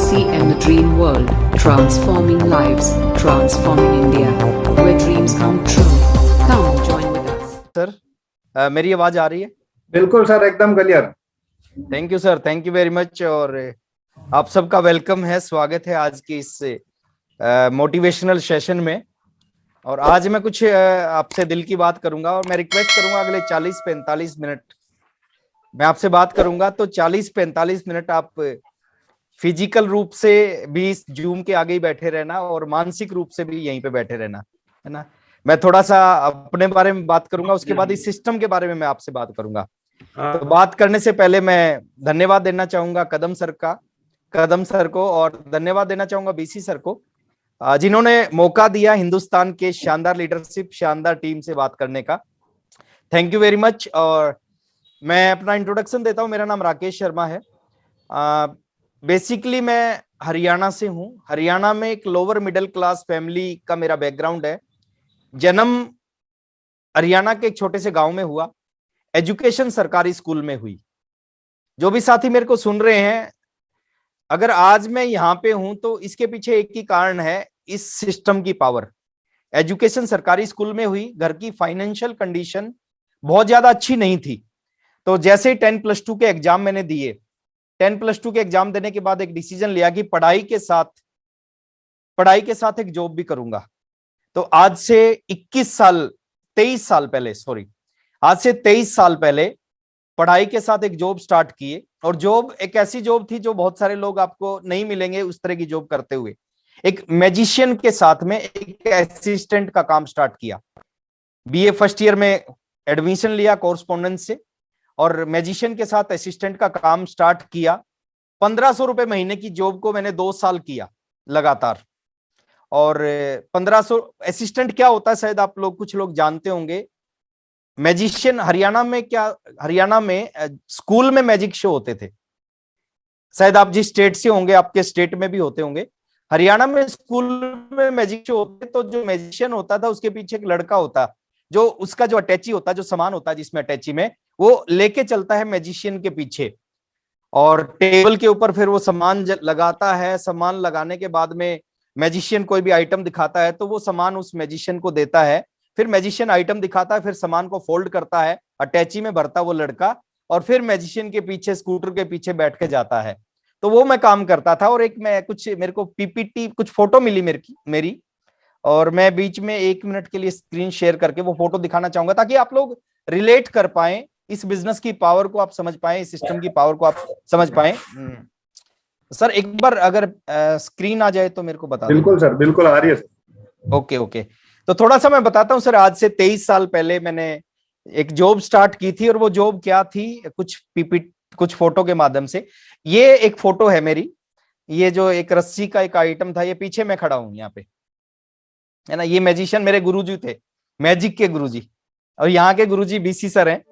BCM the Dream World, transforming lives, transforming India, where dreams come true. Come join with us. Sir मेरी आवाज आ रही है? बिल्कुल sir, एकदम clear. Thank you sir, thank you very much. और आप सबका वेलकम है, स्वागत है आज की इस मोटिवेशनल सेशन में। और आज मैं कुछ आपसे दिल की बात करूंगा और मैं रिक्वेस्ट करूंगा अगले 40-45 मिनट मैं आपसे बात करूंगा। तो 40-45 मिनट आप फिजिकल रूप से भी इस जूम के आगे ही बैठे रहना और मानसिक रूप से भी यहीं पे बैठे रहना, है ना। मैं थोड़ा सा अपने बारे में बात करूंगा, उसके बाद इस सिस्टम के बारे में मैं आपसे बात करूंगा। तो बात करने से पहले मैं धन्यवाद देना चाहूंगा कदम सर को, और धन्यवाद देना चाहूंगा बीसी सर को, जिन्होंने मौका दिया हिंदुस्तान के शानदार लीडरशिप, शानदार टीम से बात करने का। Thank you very much. और मैं अपना इंट्रोडक्शन देता हूं। मेरा नाम राकेश शर्मा है। बेसिकली मैं हरियाणा से हूं। हरियाणा में एक लोअर मिडिल क्लास फैमिली का मेरा बैकग्राउंड है। जन्म हरियाणा के एक छोटे से गांव में हुआ, एजुकेशन सरकारी स्कूल में हुई। जो भी साथी मेरे को सुन रहे हैं, अगर आज मैं यहाँ पे हूं तो इसके पीछे एक ही कारण है, इस सिस्टम की पावर। एजुकेशन सरकारी स्कूल में हुई, घर की फाइनेंशियल कंडीशन बहुत ज्यादा अच्छी नहीं थी। तो जैसे ही 10+2 के एग्जाम मैंने दिए, 10+2 के एग्जाम देने के बाद एक डिसीजन लिया कि पढ़ाई के साथ एक जॉब भी करूंगा। तो आज से 23 साल पहले पढ़ाई के साथ एक जॉब स्टार्ट किए। और जॉब एक ऐसी जॉब थी जो बहुत सारे लोग आपको नहीं मिलेंगे उस तरह की जॉब करते हुए। एक मैजिशियन के साथ में एक असिस्टेंट का काम स्टार्ट किया। बीए फर्स्ट ईयर में एडमिशन लिया कोरस्पोंडेंस से, और मैजिशियन के साथ असिस्टेंट का काम स्टार्ट किया। 1500 रुपए महीने की जॉब को मैंने 2 साल किया लगातार। और 1500 असिस्टेंट क्या होता है शायद आप लोग कुछ लोग जानते होंगे। मैजिशियन हरियाणा में स्कूल में मैजिक शो होते थे। शायद आप जिस स्टेट से होंगे आपके स्टेट में भी होते होंगे। हरियाणा में स्कूल में मैजिक शो होते, तो जो मैजिशियन होता था उसके पीछे एक लड़का होता, जो उसका जो अटैची होता, जो सामान होता है जिसमें अटैची में, वो लेके चलता है मैजिशियन के पीछे। और टेबल के ऊपर फिर वो सामान लगाता है। सामान लगाने के बाद में मैजिशियन कोई भी आइटम दिखाता है तो वो सामान उस मैजिशियन को देता है। फिर मैजिशियन आइटम दिखाता है, फिर सामान को फोल्ड करता है, अटैची में भरता वो लड़का, और फिर मैजिशियन के पीछे स्कूटर के पीछे बैठ के जाता है। तो वो मैं काम करता था। और मेरे को पीपीटी कुछ फोटो मिली मेरी, और मैं बीच में 1 मिनट के लिए स्क्रीन शेयर करके वो फोटो दिखाना चाहूंगा, ताकि आप लोग रिलेट कर पाए, इस बिजनेस की पावर को आप समझ पाए, इस सिस्टम की पावर को आप समझ पाए। सर एक बार अगर स्क्रीन आ जाए तो मेरे को बता। बिल्कुल सर, बिल्कुल आ रही है सर। ओके। तो थोड़ा सा मैं बताता हूँ सर। आज से 23 साल पहले मैंने एक जॉब स्टार्ट की थी, और वो जॉब क्या थी, कुछ फोटो के माध्यम से। ये एक फोटो है मेरी, ये जो एक रस्सी का एक आइटम था, ये पीछे मैं खड़ा हूं यहाँ पे, है ना। ये मैजिशियन मेरे गुरुजी थे, मैजिक के गुरुजी, और यहाँ के गुरुजी बीसी सर हैं।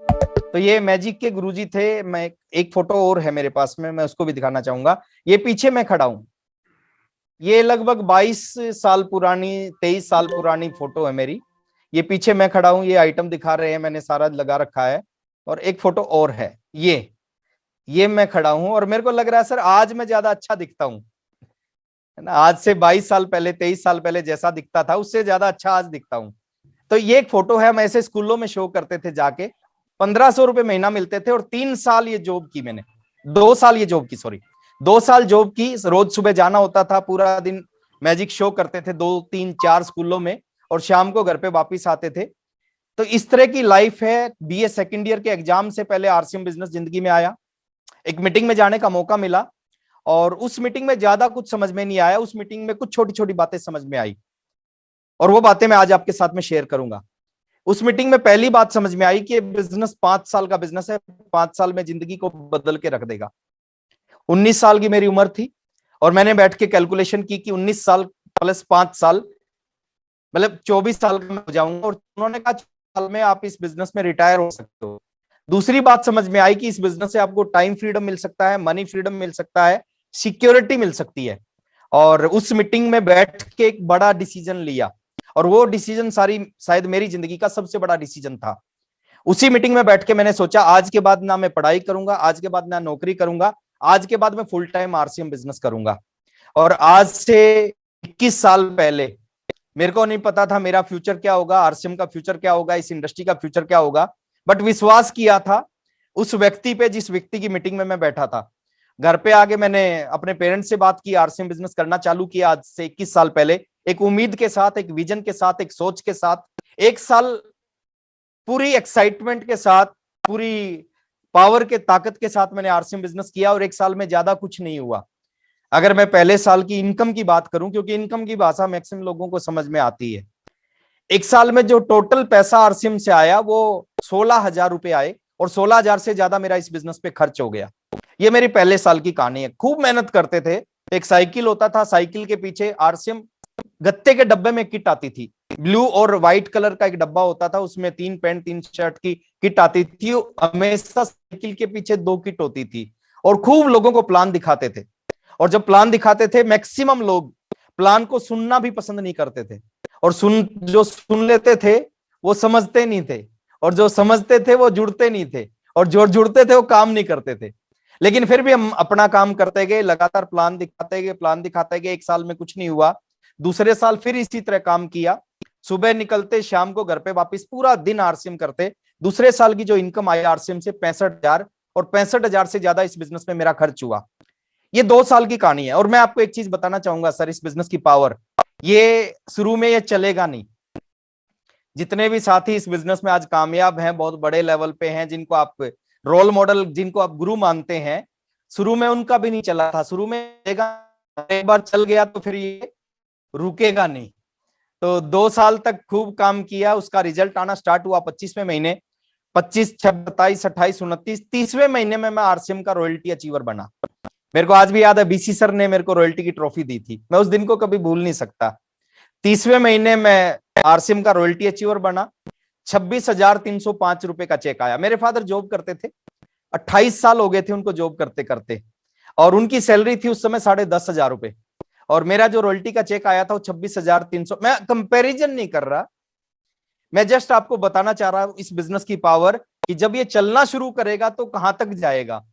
तो ये मैजिक के गुरुजी थे। मैं एक फोटो और है मेरे पास में, मैं उसको भी दिखाना चाहूंगा। ये पीछे मैं खड़ा हूं, ये लगभग 22 साल पुरानी, 23 साल पुरानी फोटो है मेरी। ये पीछे मैं खड़ा हूं, ये आइटम दिखा रहे हैं, मैंने सारा लगा रखा है। और एक फोटो और है, ये मैं खड़ा हूं, और मेरे को लग रहा है सर आज मैं ज्यादा अच्छा दिखता हूं, है ना। आज से 22 साल पहले, 23 साल पहले जैसा दिखता था उससे ज्यादा अच्छा आज दिखता हूं। तो ये एक फोटो है। हम ऐसे स्कूलों में शो करते थे जाके, 1500 रुपए महीना मिलते थे। और 3 साल ये जॉब की मैंने, 2 साल ये जॉब की, सॉरी 2 साल जॉब की। रोज सुबह जाना होता था, पूरा दिन मैजिक शो करते थे 2, 3, 4 स्कूलों में, और शाम को घर पे वापिस आते थे। तो इस तरह की लाइफ है। बीए सेकंड ईयर के एग्जाम से पहले आरसीएम बिजनेस जिंदगी में आया। एक मीटिंग में जाने का मौका मिला, और उस मीटिंग में ज्यादा कुछ समझ में नहीं आया। उस मीटिंग में कुछ छोटी छोटी बातें समझ में आई, और वो बातें मैं आज आपके साथ में शेयर करूंगा। उस मीटिंग में पहली बात समझ में आई कि बिजनेस 5 साल का बिजनेस है, 5 साल में जिंदगी को बदल के रख देगा। 19 साल की मेरी उम्र थी, और मैंने बैठ के कैलकुलेशन की कि 19 साल प्लस 5 साल मतलब 24 साल का हो जाऊंगा। और उन्होंने कहा 4 साल में आप इस बिजनेस में रिटायर हो सकते हो। दूसरी बात समझ में आई कि इस बिजनेस से आपको टाइम फ्रीडम मिल सकता है, मनी फ्रीडम मिल सकता है, सिक्योरिटी मिल सकती है। और उस मीटिंग में बैठ के एक बड़ा डिसीजन लिया, और वो डिसीजन शायद मेरी जिंदगी का सबसे बड़ा डिसीजन था। उसी मीटिंग में बैठ के मैंने सोचा आज के बाद ना मैं पढ़ाई करूंगा, आज के बाद ना नौकरी करूंगा, आज के बाद मैं फुल टाइम आरसीएम बिजनेस करूंगा। और आज से 21 साल पहले मेरे को नहीं पता था मेरा फ्यूचर क्या होगा, आरसीएम का फ्यूचर क्या होगा, इस इंडस्ट्री का फ्यूचर क्या होगा, बट विश्वास किया था उस व्यक्ति पे जिस व्यक्ति की मीटिंग में मैं बैठा था। घर पे आके मैंने अपने पेरेंट्स से बात की, आरसीएम बिजनेस करना चालू किया आज से 21 साल पहले, एक उम्मीद के साथ, एक विजन के साथ, एक सोच के साथ। एक साल पूरी एक्साइटमेंट के साथ, पूरी पावर के ताकत के साथ मैंने आरसीएम बिजनेस किया, और एक साल में ज्यादा कुछ नहीं हुआ। अगर मैं पहले साल की इनकम की बात करूं, क्योंकि इनकम की भाषा मैक्सिमम लोगों को समझ में आती है, एक साल में जो टोटल पैसा आरसीएम से आया वो 16,000 रुपए आए, और 16,000 से ज्यादा मेरा इस बिजनेस पे खर्च हो गया। ये मेरी पहले साल की कहानी है। खूब मेहनत करते थे। एक साइकिल होता था, साइकिल के पीछे आरसीएम गत्ते के डब्बे में किट आती थी, ब्लू और व्हाइट कलर का एक डब्बा होता था, उसमें 3 पैंट 3 शर्ट की किट आती थी। हमेशा साइकिल के पीछे 2 किट होती थी, और खूब लोगों को प्लान दिखाते थे। और जब प्लान दिखाते थे, मैक्सिमम लोग प्लान को सुनना भी पसंद नहीं करते थे, और जो सुन लेते थे वो समझते नहीं थे, और जो समझते थे वो जुड़ते नहीं थे, और जो जुड़ते थे वो काम नहीं करते थे। लेकिन फिर भी हम अपना काम करते गए, लगातार प्लान दिखाते गए। एक साल में कुछ नहीं हुआ, दूसरे साल फिर इसी तरह काम किया, सुबह निकलते शाम को घर पे वापस, पूरा दिन आरसीएम करते। दूसरे साल की जो इनकम आई आरसीएम से 65,000, और 65,000 से ज्यादा इस बिजनेस में मेरा खर्च हुआ। ये 2 साल की कहानी है। और मैं आपको एक चीज बताना चाहूंगा सर, इस बिजनेस की पावर, ये शुरू में ये चलेगा नहीं। जितने भी साथी इस बिजनेस में आज कामयाब हैं, बहुत बड़े लेवल पे हैं, जिनको आप रोल मॉडल, जिनको आप गुरु मानते हैं, शुरू में उनका भी नहीं चला था। शुरू में एक बार चल गया तो फिर ये रुकेगा नहीं। तो 2 साल तक खूब काम किया, उसका रिजल्ट आना स्टार्ट हुआ 25वें महीने। 25, 26, 27, 28, 29, 30वें महीने में मैं आरसीएम का रॉयल्टी अचीवर बना। मेरे को आज भी याद है, बीसी सर ने मेरे को रॉयल्टी की ट्रॉफी दी थी, मैं उस दिन को कभी भूल नहीं सकता। 30वें महीने में आरसीएम का रॉयल्टी अचीवर बना। 26,305 रुपए का चेक आया। मेरे फादर जॉब करते थे, 28 साल हो गए थे उनको जॉब करते करते, और उनकी सैलरी थी उस समय 10,500 रुपए, और मेरा जो रॉयल्टी का चेक आया था वो 26,300। मैं कंपैरिजन नहीं कर रहा, मैं जस्ट आपको बताना चाह रहा हूं इस बिजनेस की पावर, कि जब ये चलना शुरू करेगा तो कहां तक जाएगा।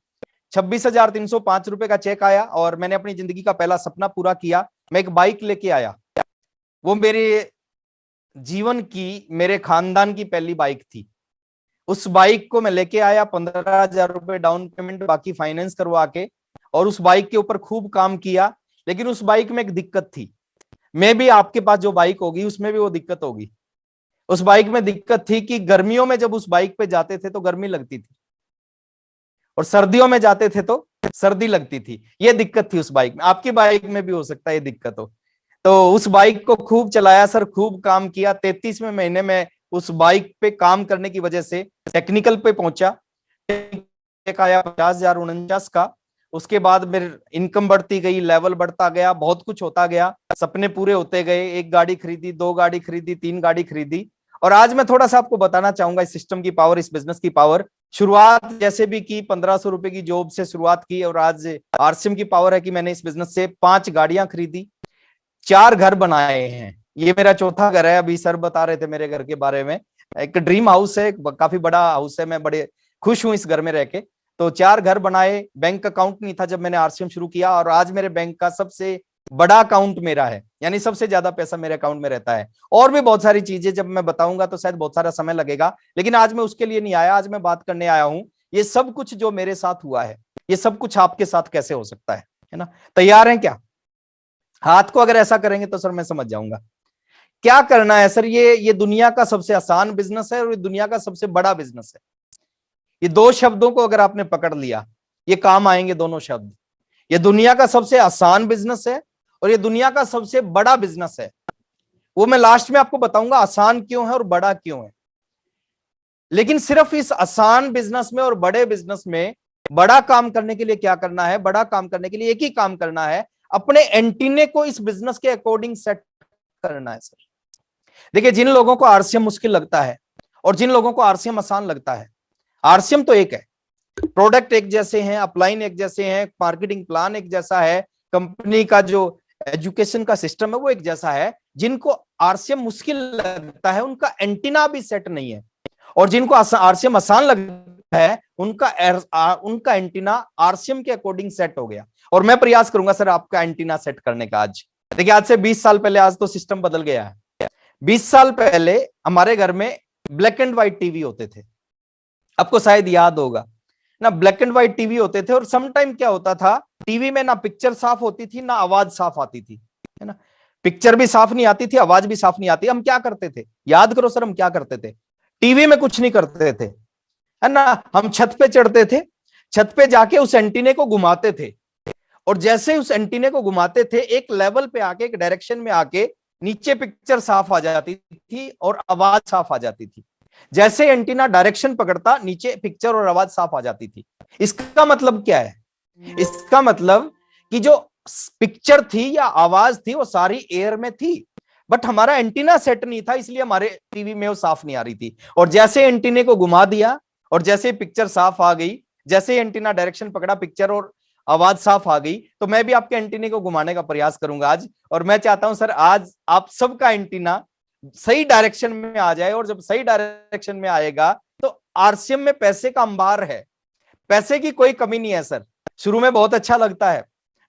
26,305 रुपए का चेक आया, और मैंने अपनी जिंदगी का पहला सपना पूरा किया। मैं एक बाइक लेके आया, वो मेरे जीवन की, मेरे खानदान की पहली बाइक थी। उस बाइक को मैं लेके आया, 15,000 रुपए डाउन पेमेंट, बाकी फाइनेंस करवा के, और उस बाइक के ऊपर खूब काम किया। लेकिन उस बाइक में एक दिक्कत थी, मैं भी आपके पास जो बाइक होगी उसमें भी वो दिक्कत होगी। उस बाइक में दिक्कत थी कि गर्मियों में जब उस बाइक पे जाते थे तो गर्मी लगती थी, और सर्दियों में जाते थे तो सर्दी लगती थी। ये दिक्कत थी उस बाइक में। आपकी बाइक में भी हो सकता है ये दिक्कत हो। तो उस बाइक को खूब चलाया सर, खूब काम किया। 33वें महीने में उस बाइक पे काम करने की वजह से टेक्निकल पे पहुंचा, आया 50,049 का। उसके बाद मेरी इनकम बढ़ती गई, लेवल बढ़ता गया, बहुत कुछ होता गया, सपने पूरे होते गए। 1 गाड़ी खरीदी, 2 गाड़ी खरीदी, 3 गाड़ी खरीदी। और आज मैं थोड़ा सा आपको बताना चाहूंगा इस सिस्टम की पावर, इस बिजनेस की पावर। शुरुआत जैसे भी की, 1,500 रुपए की जॉब से शुरुआत की, और आज आरसीएम की पावर है कि मैंने इस बिजनेस से 5 गाड़ियां खरीदी, 4 घर बनाए हैं। ये मेरा चौथा घर है। अभी सर बता रहे थे मेरे घर के बारे में, एक ड्रीम हाउस है, काफी बड़ा हाउस है, मैं बड़े खुश हूं इस घर में रह के। तो 4 घर बनाए। बैंक अकाउंट नहीं था जब मैंने आरसीएम शुरू किया, और आज मेरे बैंक का सबसे बड़ा अकाउंट मेरा है, यानी सबसे ज्यादा पैसा मेरे अकाउंट में रहता है। और भी बहुत सारी चीजें जब मैं बताऊंगा तो शायद बहुत सारा समय लगेगा, लेकिन आज मैं उसके लिए नहीं आया, आज मैं बात करने आया हूं ये सब कुछ जो मेरे साथ हुआ है, ये सब कुछ आपके साथ कैसे हो सकता है ना। तैयार हैं क्या? हाथ को अगर ऐसा करेंगे तो सर मैं समझ जाऊंगा क्या करना है। सर ये दुनिया का सबसे आसान बिजनेस है, और ये दुनिया का सबसे बड़ा बिजनेस है। ये 2 शब्दों को अगर आपने पकड़ लिया, ये काम आएंगे दोनों शब्द। ये दुनिया का सबसे आसान बिजनेस है, और ये दुनिया का सबसे बड़ा बिजनेस है। वो मैं लास्ट में आपको बताऊंगा आसान क्यों है और बड़ा क्यों है। लेकिन सिर्फ इस आसान बिजनेस में और बड़े बिजनेस में बड़ा काम करने के लिए क्या करना है? बड़ा काम करने के लिए एक ही काम करना है, अपने एंटीने को इस बिजनेस के अकॉर्डिंग सेट करना है। सर देखिए, जिन लोगों को आरसीएम मुश्किल लगता है और जिन लोगों को आरसीएम आसान लगता है, आरसीएम तो एक है, प्रोडक्ट एक जैसे हैं, अपलाइन एक जैसे हैं, मार्केटिंग प्लान एक जैसा है, कंपनी का जो एजुकेशन का सिस्टम है वो एक जैसा है। जिनको आरसीएम मुश्किल लगता है उनका एंटीना भी सेट नहीं है, और जिनको आरसीएम आसान लगता है उनका एंटीना आरसीएम के अकॉर्डिंग सेट हो गया। और मैं प्रयास करूंगा सर आपका एंटीना सेट करने का। आज देखिए, आज से 20 साल पहले, आज तो सिस्टम बदल गया है। 20 साल पहले हमारे घर में ब्लैक एंड व्हाइट टीवी होते थे, आपको शायद याद होगा ना, ब्लैक एंड व्हाइट टीवी होते थे। और समटाइम क्या होता था, टीवी में ना पिक्चर साफ होती थी ना आवाज साफ आती थी, है ना। पिक्चर भी साफ नहीं आती थी, आवाज भी साफ नहीं आती। हम क्या करते थे, याद करो सर, हम क्या करते थे? टीवी में कुछ नहीं करते थे, है ना। हम छत पे चढ़ते थे, छत पे जाके उस एंटीने को घुमाते थे, और जैसे उस एंटीने को घुमाते थे, एक लेवल पे आके, एक डायरेक्शन में आके, नीचे पिक्चर साफ आ जाती थी और आवाज साफ आ जाती थी। जैसे एंटीना डायरेक्शन पकड़ता, नीचे पिक्चर और आवाज साफ आ जाती थी। इसका मतलब क्या है? इसका मतलब कि जो पिक्चर थी या आवाज थी वो सारी एयर में थी, बट हमारा एंटीना सेट नहीं था, इसलिए हमारे टीवी में वो साफ नहीं आ रही थी। और जैसे एंटीने को घुमा दिया और जैसे पिक्चर साफ आ गई, जैसे एंटीना डायरेक्शन पकड़ा, पिक्चर और आवाज साफ आ गई, तो मैं भी आपके एंटीने को घुमाने का प्रयास करूंगा आज। और मैं चाहता हूं सर, आज आप सबका एंटीना सही डायरेक्शन में आ जाए, और जब सही डायरेक्शन में आएगा तो आरसीएम में पैसे का अंबार है, पैसे की कोई कमी नहीं है सर। शुरू में बहुत अच्छा लगता है,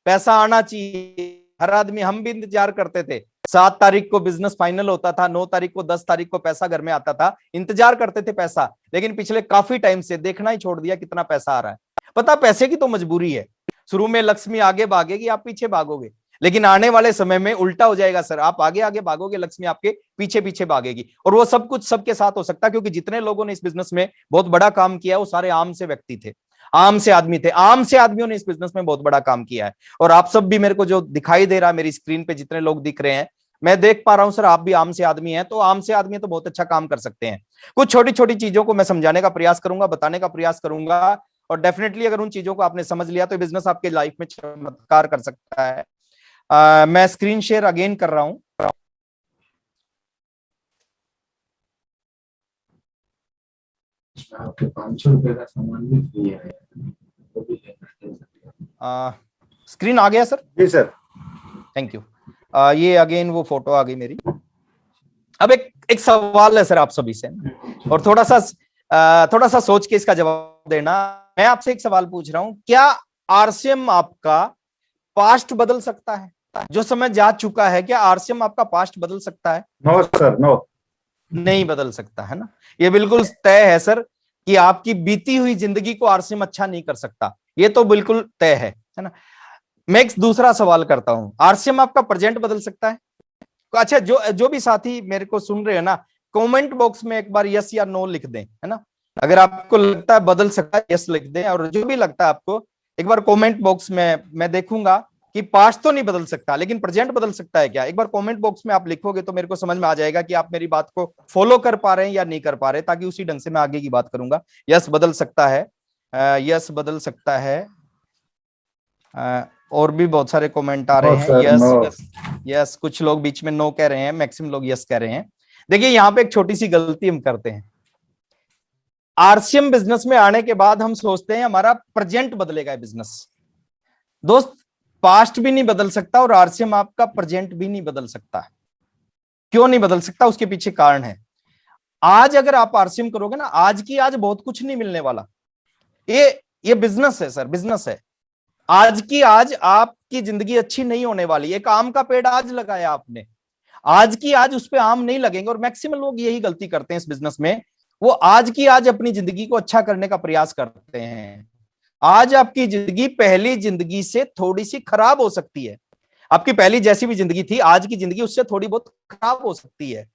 पैसा आना चाहिए, हर आदमी, हम भी इंतजार करते थे। 7 तारीख को बिजनेस फाइनल होता था, 9 तारीख को, 10 तारीख को पैसा घर में आता था, इंतजार करते थे पैसा। लेकिन पिछले काफी टाइम से देखना ही छोड़ दिया कितना पैसा आ रहा है। पता, पैसे की तो मजबूरी है। शुरू में लक्ष्मी आगे भागेगी, आप पीछे भागोगे, लेकिन आने वाले समय में उल्टा हो जाएगा सर, आप आगे आगे भागोगे, लक्ष्मी आपके पीछे पीछे भागेगी। और वो सब कुछ सबके साथ हो सकता है, क्योंकि जितने लोगों ने इस बिजनेस में बहुत बड़ा काम किया वो सारे आम से व्यक्ति थे, आम से आदमी थे। आम से आदमियों ने इस बिजनेस में बहुत बड़ा काम किया है। और आप सब भी, मेरे को जो दिखाई दे रहा है मेरी स्क्रीन पे, जितने लोग दिख रहे हैं, मैं देख पा रहा हूं सर, आप भी आम से आदमी हैं। तो आम से आदमी तो बहुत अच्छा काम कर सकते हैं। कुछ छोटी छोटी चीजों को मैं समझाने का प्रयास करूंगा, बताने का प्रयास करूंगा, और डेफिनेटली अगर उन चीजों को आपने समझ लिया तो बिजनेस आपके लाइफ में चमत्कार कर सकता है। मैं स्क्रीन शेयर अगेन कर रहा हूं। आपके 500 रुपए का सामान भी फ्री है, वो भी स्क्रीन आ गया सर? जी सर, थैंक यू। ये अगेन वो फोटो आ गई मेरी। अब एक सवाल है सर आप सभी से, और थोड़ा सा सोच के इसका जवाब देना। मैं आपसे एक सवाल पूछ रहा हूं, क्या आरसीएम आपका पास्ट बदल सकता है? जो समय जा चुका है, क्या आरसीएम आपका पास्ट बदल सकता है? नो सर, नो, नहीं बदल सकता, है ना। ये बिल्कुल तय है सर कि आपकी बीती हुई जिंदगी को आरसीएम अच्छा नहीं कर सकता, ये तो बिल्कुल तय है ना। मैं एक दूसरा सवाल करता हूं, आरसीएम आपका प्रेजेंट बदल सकता है? अच्छा, जो भी साथी मेरे को सुन रहे हैं ना, कमेंट बॉक्स में एक बार यस या नो लिख दें, है ना। अगर आपको लगता है बदल सकता है, यस लिख दें, और जो भी लगता है आपको, एक बार कमेंट बॉक्स में मैं देखूंगा कि पास्ट तो नहीं बदल सकता, लेकिन प्रेजेंट बदल सकता है क्या। एक बार कमेंट बॉक्स में आप लिखोगे तो मेरे को समझ में आ जाएगा कि आप मेरी बात को फॉलो कर पा रहे हैं या नहीं कर पा रहे, ताकि उसी ढंग से मैं आगे की बात करूंगा। यस बदल सकता है, यस बदल सकता है। और भी बहुत सारे कमेंट आ रहे हैं। यस, यस, कुछ लोग बीच में नो कह रहे हैं, मैक्सिमम लोग यस कह रहे हैं। देखिए, यहाँ पे एक छोटी सी गलती हम करते हैं। आरसीएम बिजनेस में आने के बाद हम सोचते हैं हमारा प्रेजेंट बदलेगा बिजनेस। दोस्त, पास्ट भी नहीं बदल सकता और आरसीएम आपका प्रेजेंट भी नहीं बदल सकता। क्यों नहीं बदल सकता? उसके पीछे कारण है। आज अगर आप आरसीएम करोगे ना, आज की आज बहुत कुछ नहीं मिलने वाला। ये बिजनेस है सर, बिजनेस है। आज की आज आपकी जिंदगी अच्छी नहीं होने वाली। एक आम का पेड़ आज लगाया आपने, आज की आज उस पे आम नहीं लगेंगे। और मैक्सिमम लोग यही गलती करते हैं इस बिजनेस में, वो आज की आज अपनी जिंदगी को अच्छा करने का प्रयास करते हैं। आज आपकी जिंदगी पहली जिंदगी से थोड़ी सी खराब हो सकती है। आपकी पहली जैसी भी जिंदगी थी, आज की जिंदगी उससे थोड़ी बहुत खराब हो सकती है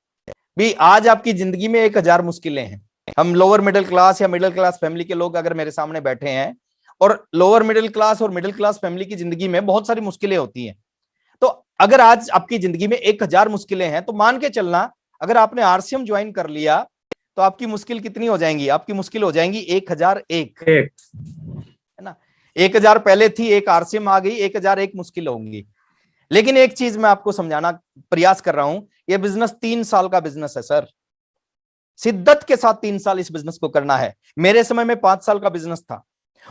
भी। आज आपकी जिंदगी में 1000 मुश्किलें हैं। हम लोअर मिडिल क्लास या मिडिल क्लास फैमिली के लोग अगर मेरे सामने बैठे हैं, और लोअर मिडिल क्लास और मिडिल क्लास फैमिली की जिंदगी में बहुत सारी मुश्किलें होती हैं। तो अगर आज आपकी जिंदगी में 1000 मुश्किलें हैं, तो मान के चलना अगर आपने आरसीएम ज्वाइन कर लिया तो आपकी मुश्किल कितनी हो जाएंगी? आपकी मुश्किल हो जाएंगी 1001, है ना। 1000 पहले थी, एक आरसीएम आ गई, 1001 मुश्किल होंगी। लेकिन एक चीज मैं आपको समझाना प्रयास कर रहा हूं, यह बिजनेस 3 साल का बिजनेस है सर। शिद्दत के साथ 3 साल इस बिजनेस को करना है। मेरे समय में 5 साल का बिजनेस था।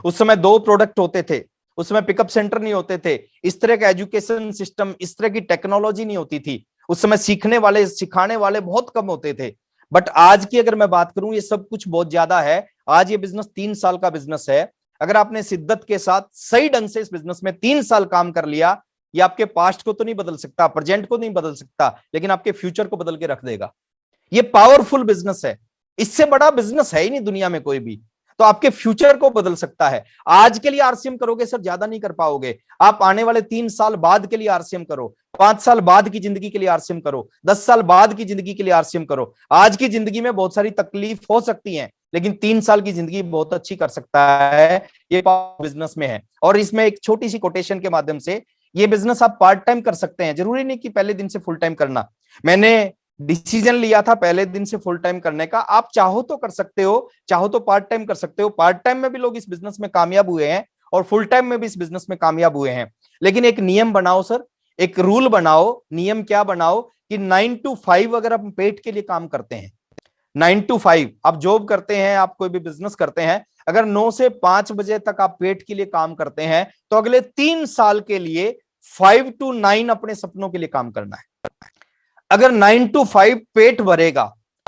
उस समय 2 प्रोडक्ट होते थे, उस समय पिकअप सेंटर नहीं होते थे, इस तरह का एजुकेशन सिस्टम, इस तरह की टेक्नोलॉजी नहीं होती थी। उस समय सीखने वाले, सिखाने वाले बहुत कम होते थे। बट आज की अगर मैं बात करूं, ये सब कुछ बहुत ज्यादा है। आज ये बिजनेस 3 साल का बिजनेस है। अगर आपने शिद्दत के साथ सही ढंग से इस बिजनेस में 3 साल काम कर लिया, ये आपके पास्ट को तो नहीं बदल सकता, प्रेजेंट को नहीं बदल सकता, लेकिन आपके फ्यूचर को बदल के रख देगा। ये पावरफुल बिजनेस है, इससे बड़ा बिजनेस है ही नहीं दुनिया में कोई भी। तो आपके फ्यूचर को बदल सकता है। आज के लिए आरसीएम करोगे सर, ज्यादा नहीं कर पाओगे। आप आने वाले 3 साल बाद के लिए आरसीएम करो, 5 साल बाद की जिंदगी के लिए आरसीएम करो, 10 साल बाद की जिंदगी के लिए आरसीएम करो। आज की जिंदगी में बहुत सारी तकलीफ हो सकती है, लेकिन 3 साल की जिंदगी बहुत अच्छी कर सकता है। ये बिजनेस में है। और इसमें एक छोटी सी कोटेशन के माध्यम से, ये बिजनेस आप पार्ट टाइम कर सकते हैं, जरूरी नहीं कि पहले दिन से फुल टाइम करना। मैंने डिसीजन लिया था पहले दिन से फुल टाइम करने का। आप चाहो तो कर सकते हो, चाहो तो पार्ट टाइम कर सकते हो। पार्ट टाइम में भी लोग इस बिजनेस में कामयाब हुए हैं और फुल टाइम में भी इस बिजनेस में कामयाब हुए हैं। लेकिन एक नियम बनाओ सर, एक रूल बनाओ। नियम क्या बनाओ कि 9 to 5 अगर आप पेट के लिए काम करते हैं, 9 to 5 आप जॉब करते हैं, आप कोई भी बिजनेस करते हैं, अगर 9 से 5 बजे तक आप पेट के लिए काम करते हैं, तो अगले 3 साल के लिए 5 to 9 अपने सपनों के लिए काम करना है। अगर 9 to 5 पेट भरेगा,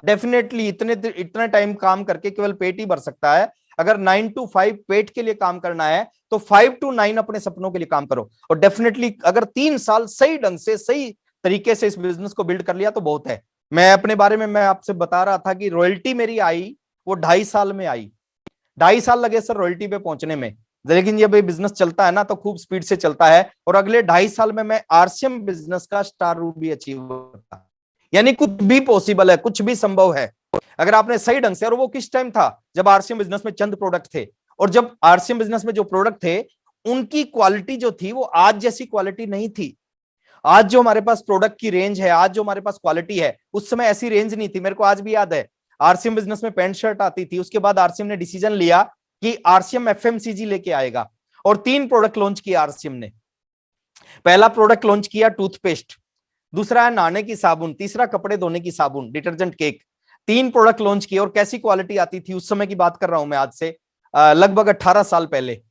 डेफिनेटली इतने टाइम काम करके केवल पेट ही भर सकता है। अगर 9 to 5 पेट के लिए काम करना है, तो 5 to 9 अपने सपनों के लिए काम करो। और डेफिनेटली अगर 3 साल सही ढंग से, सही तरीके से इस बिजनेस को बिल्ड कर लिया तो बहुत है। मैं अपने बारे में मैं आपसे बता रहा था कि रॉयल्टी मेरी आई वो 2.5 साल में आई। 2.5 साल लगे सर रॉयल्टी पे पहुंचने में, लेकिन ये भाई बिजनेस चलता है ना तो खूब स्पीड से चलता है। और अगले 2.5 साल में मैं आरसीएम बिजनेस का स्टार रूट भी अचीव करता। यानी कुछ भी पॉसिबल है, कुछ भी संभव है अगर आपने सही ढंग से। और वो किस टाइम था, जब आरसीएम बिजनेस में चंद प्रोडक्ट थे, और जब आरसीएम बिजनेस में जो प्रोडक्ट थे उनकी क्वालिटी जो थी वो आज जैसी क्वालिटी नहीं थी। आज जो हमारे पास प्रोडक्ट की रेंज है, आज जो हमारे पास क्वालिटी है, उस समय ऐसी रेंज नहीं थी। मेरे को आज भी याद है, आरसीएम बिजनेस में पैंट शर्ट आती थी। उसके बाद आरसीएम ने डिसीजन लिया कि आरसीएम एफएमसीजी लेके आएगा, और 3 प्रोडक्ट लॉन्च किया आरसीएम ने। पहला प्रोडक्ट लॉन्च किया टूथपेस्ट, दूसरा है नहाने की साबुन, तीसरा कपड़े धोने की साबुन, डिटर्जेंट केक। 3 प्रोडक्ट लॉन्च किए, और कैसी क्वालिटी आती थी उस समय की बात कर रहा हूं मैं, आज से लगभग 18 साल पहले।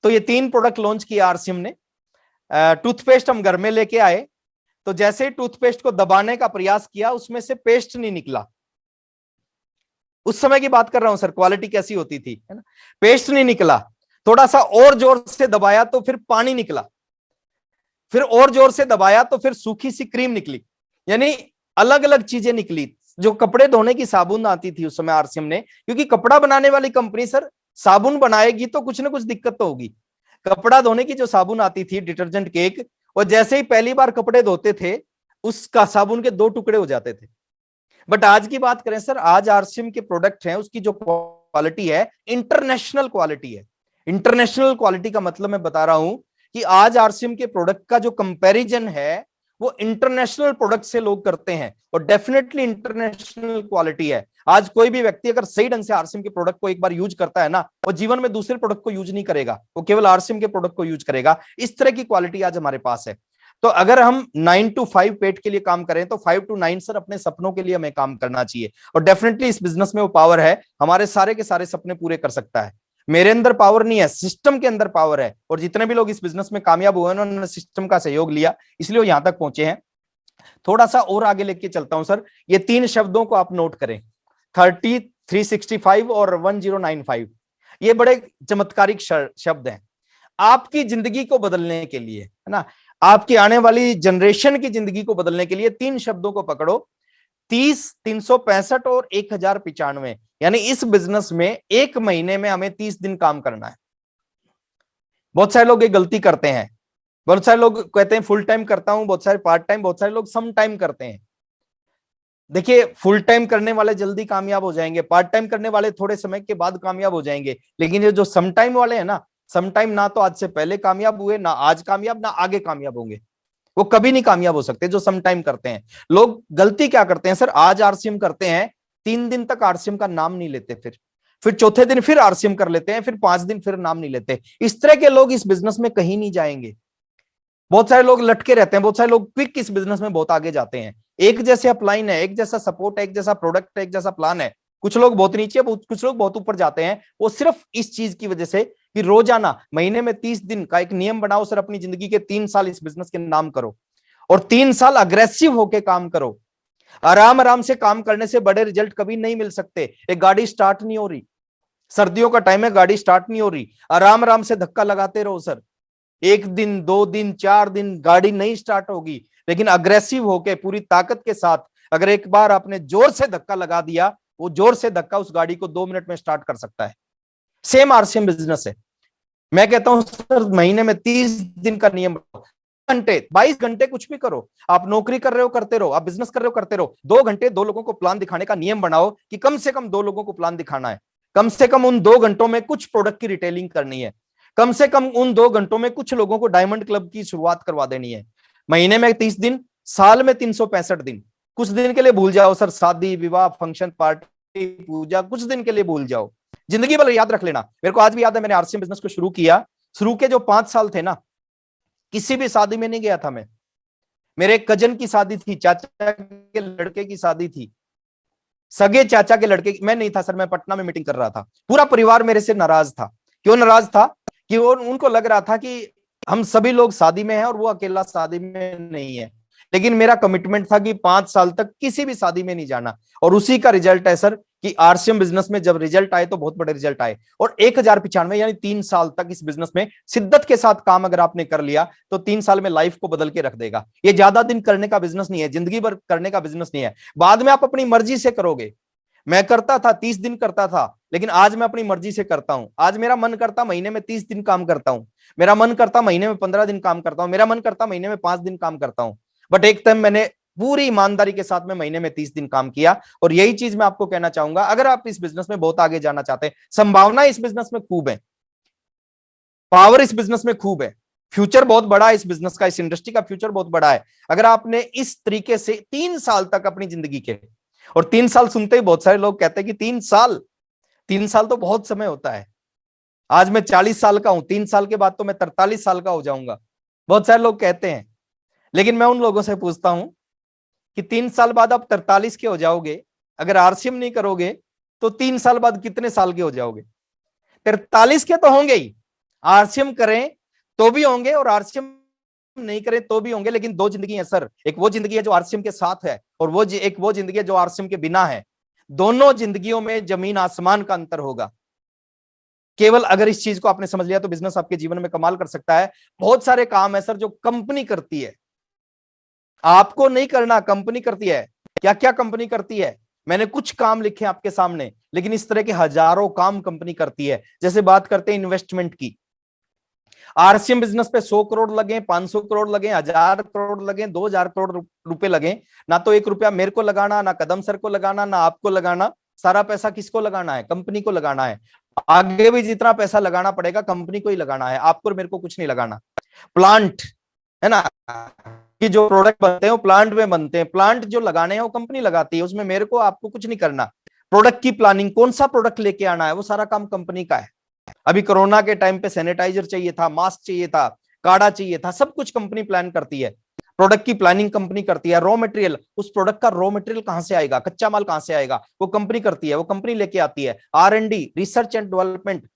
तो ये 3 प्रोडक्ट लॉन्च किया आरसीएम ने। टूथपेस्ट हम घर में लेके आए, तो जैसे ही टूथपेस्ट को दबाने का प्रयास किया, उसमें से पेस्ट नहीं निकला। उस समय की बात कर रहा हूं सर, क्वालिटी कैसी होती थी, है ना। पेस्ट नहीं निकला, थोड़ा सा और जोर से दबाया तो फिर पानी निकला, फिर और जोर से दबाया तो फिर सूखी सी क्रीम निकली। यानी अलग अलग चीजें निकली। जो कपड़े धोने की साबुन आती थी उस समय आरसीएम ने, क्योंकि कपड़ा बनाने वाली कंपनी सर साबुन बनाएगी तो कुछ ना कुछ दिक्कत तो होगी। कपड़ा धोने की जो साबुन आती थी डिटर्जेंट केक, और जैसे ही पहली बार कपड़े धोते थे, उसका साबुन के 2 टुकड़े हो जाते थे। बट आज की बात करें सर, आज आरसीएम के प्रोडक्ट हैं, उसकी जो क्वालिटी है इंटरनेशनल क्वालिटी है। इंटरनेशनल क्वालिटी का मतलब मैं बता रहा हूं कि आज आरसीएम के प्रोडक्ट का जो कंपैरिजन है वो इंटरनेशनल प्रोडक्ट से लोग करते हैं, और डेफिनेटली इंटरनेशनल क्वालिटी है। आज कोई भी व्यक्ति अगर सही ढंग से आरसीएम के प्रोडक्ट को एक बार यूज करता है ना, वो जीवन में दूसरे प्रोडक्ट को यूज नहीं करेगा, वो केवल आरसीएम के प्रोडक्ट को यूज करेगा। इस तरह की क्वालिटी आज हमारे पास है। तो अगर हम 9 to 5 पेट के लिए काम करें, तो 5 to 9 सर अपने सपनों के लिए हमें काम करना चाहिए। और डेफिनेटली इस बिजनेस में वो पावर है, हमारे सारे के सारे सपने पूरे कर सकता है। मेरे अंदर पावर नहीं है, सिस्टम के अंदर पावर है। और जितने भी लोग इस बिजनेस में कामयाब हुए हैं, उन्होंने सिस्टम का सहयोग लिया, इसलिए वो यहां तक पहुंचे हैं। थोड़ा सा और आगे लेके चलता हूं सर। ये 3 शब्दों को आप नोट करें, 30, 365 और 1095। ये बड़े चमत्कारिक शब्द हैं आपकी जिंदगी को बदलने के लिए, है ना। आपकी आने वाली जनरेशन की जिंदगी को बदलने के लिए 3 शब्दों को पकड़ो, 30, 365 और 1095। यानी इस बिजनेस में 1 महीने में हमें 30 दिन काम करना है। बहुत सारे लोग ये गलती करते हैं। बहुत सारे लोग कहते हैं फुल टाइम करता हूं, बहुत सारे पार्ट टाइम, बहुत सारे लोग सम टाइम करते हैं। देखिए, फुल टाइम करने वाले जल्दी कामयाब हो जाएंगे, पार्ट टाइम करने वाले थोड़े समय के बाद कामयाब हो जाएंगे। लेकिन ये जो सम टाइम वाले हैं ना, सम टाइम ना तो आज से पहले कामयाब हुए, ना आज कामयाब, ना आगे कामयाब होंगे। वो कभी नहीं कामयाब हो सकते जो सम टाइम करते हैं। लोग गलती क्या करते हैं सर, आज आरसीएम करते हैं, 3 दिन तक आरसीएम का नाम नहीं लेते, फिर चौथे दिन फिर आरसीएम कर लेते हैं, फिर 5 दिन फिर नाम नहीं लेते। इस तरह के लोग इस बिजनेस में कहीं नहीं जाएंगे। बहुत सारे लोग लटके रहते हैं, बहुत सारे लोग क्विक इस बिजनेस में बहुत आगे जाते हैं। एक जैसे अपलाइन है, एक जैसा सपोर्ट है, एक जैसा प्रोडक्ट है, एक जैसा प्लान है। कुछ लोग बहुत नीचे, कुछ लोग बहुत ऊपर जाते हैं। वो सिर्फ इस चीज की वजह से कि रोजाना महीने में 30 दिन का एक नियम बनाओ सर, अपनी जिंदगी के 3 साल इस बिजनेस के नाम करो, और 3 साल अग्रेसिव होके काम करो। आराम आराम से काम करने से बड़े रिजल्ट कभी नहीं मिल सकते। एक गाड़ी स्टार्ट नहीं हो रही, सर्दियों का टाइम है, गाड़ी स्टार्ट नहीं हो रही, आराम आराम से धक्का लगाते रहो सर, 1 दिन 2 दिन 4 दिन गाड़ी नहीं स्टार्ट होगी, लेकिन अग्रेसिव होके पूरी ताकत के साथ अगर एक बार आपने जोर से धक्का लगा दिया, वो जोर से धक्का उस गाड़ी को 2 मिनट में स्टार्ट कर सकता है। सेम आरसीएम बिजनेस है। मैं कहता हूं सर महीने में 30 दिन का नियम, घंटे 22 घंटे कुछ भी करो, आप नौकरी कर रहे हो करते रहो, आप बिजनेस कर रहे हो करते रहो, 2 घंटे 2 लोगों को प्लान दिखाने का नियम बनाओ कि कम से कम 2 लोगों को प्लान दिखाना है, कम से कम उन 2 घंटों में कुछ प्रोडक्ट की रिटेलिंग करनी है, कम से कम उन 2 घंटों में कुछ लोगों को डायमंड क्लब की शुरुआत करवा देनी है। महीने में 30 दिन, साल में 365 दिन। कुछ दिन के लिए भूल जाओ सर, शादी विवाह फंक्शन पार्टी पूजा, कुछ दिन के लिए भूल जाओ, जिंदगी भर याद रख लेना। मेरे को आज भी याद है, मैंने आरसीएम बिजनेस को शुरू के जो 5 साल थे ना, किसी भी शादी में नहीं गया था मैं। मेरे एक कजन की शादी थी, चाचा के लड़के की शादी थी, सगे चाचा के लड़के, मैं नहीं था सर, मैं पटना में मीटिंग कर रहा था। पूरा परिवार मेरे से नाराज था। क्यों नाराज था? कि वो उनको लग रहा था कि हम सभी लोग शादी में हैं और वो अकेला शादी में नहीं है। लेकिन मेरा कमिटमेंट था कि 5 साल तक किसी भी शादी में नहीं जाना, और उसी का रिजल्ट है सर कि आरसीएम बिजनेस में जब रिजल्ट आए तो बहुत बड़े रिजल्ट आए। और 1095 यानी 3 साल तक इस बिजनेस में शिद्दत के साथ काम अगर आपने कर लिया तो 3 साल में लाइफ को बदल के रख देगा। ये ज्यादा दिन करने का बिजनेस नहीं है, जिंदगी भर करने का बिजनेस नहीं है। बाद में आप अपनी मर्जी से करोगे। मैं करता था 30 दिन करता था, लेकिन आज मैं अपनी मर्जी से करता हूं। आज मेरा मन करता महीने में 30 दिन काम करता हूं, मेरा मन करता महीने में 15 दिन काम करता हूं, मेरा मन करता महीने में 5 दिन काम करता हूं। बट एक टाइम मैंने पूरी ईमानदारी के साथ में महीने में 30 दिन काम किया। और यही चीज मैं आपको कहना चाहूंगा, अगर आप इस बिजनेस में बहुत आगे जाना चाहते हैं, संभावना इस बिजनेस में खूब है, पावर इस बिजनेस में खूब है, फ्यूचर बहुत बड़ा है इस बिजनेस का, इस इंडस्ट्री का फ्यूचर बहुत बड़ा है। अगर आपने इस तरीके से 3 साल तक अपनी जिंदगी के, और 3 साल सुनते ही बहुत सारे लोग कहते हैं कि 3 साल तो बहुत समय होता है। आज मैं 40 साल का हूं, 3 साल के बाद तो मैं 43 साल का हो जाऊंगा, बहुत सारे लोग कहते हैं। लेकिन मैं उन लोगों से पूछता हूं कि 3 साल बाद आप 43 के हो जाओगे, अगर आरसीएम नहीं करोगे तो 3 साल बाद कितने साल के हो जाओगे? 43 के तो होंगे ही, आरसीएम करें तो भी होंगे और आरसीएम नहीं करें तो भी होंगे। लेकिन 2 जिंदगी है सर, एक वो जिंदगी है जो आरसीएम के साथ है, और एक वो जिंदगी है जो आरसीएम के बिना है। दोनों जिंदगियों में जमीन आसमान का अंतर होगा। केवल अगर इस चीज को आपने समझ लिया तो बिजनेस आपके जीवन में कमाल कर सकता है। बहुत सारे काम है सर जो कंपनी करती है, आपको नहीं करना, कंपनी करती है। क्या क्या कंपनी करती है? मैंने कुछ काम लिखे आपके सामने, लेकिन इस तरह के हजारों काम कंपनी करती है। जैसे बात करते हैं इन्वेस्टमेंट की, आरसीएम बिजनेस पे 100 करोड़ लगे, 500 करोड़ लगे, 1000 करोड़ लगे, 2000 करोड़ रुपए लगे, ना तो 1 रुपया मेरे को लगाना, ना कदम सर को लगाना, ना आपको लगाना। सारा पैसा किसको लगाना है? कंपनी को लगाना है। आगे भी जितना पैसा लगाना पड़ेगा कंपनी को ही लगाना है, आपको और मेरे को कुछ नहीं लगाना। प्लांट है ना, कि जो प्रोडक्ट बनते हैं वो प्लांट में बनते हैं, प्लांट जो लगाने हैं वो कंपनी लगाती है, उसमें मेरे को आपको कुछ नहीं करना। प्रोडक्ट की प्लानिंग, कौन सा प्रोडक्ट लेके आना है, वो सारा काम कंपनी का है। अभी कोरोना के टाइम पे सैनिटाइजर चाहिए था, मास्क चाहिए था, काढ़ा चाहिए था, सब कुछ कंपनी प्लान करती है। प्रोडक्ट की प्लानिंग कंपनी करती है। रॉ मटेरियल, उस प्रोडक्ट का रॉ मटेरियल कहां से आएगा, कच्चा माल कहां से आएगा, वो कंपनी करती है, वो कंपनी लेके आती है। R&D, research and development,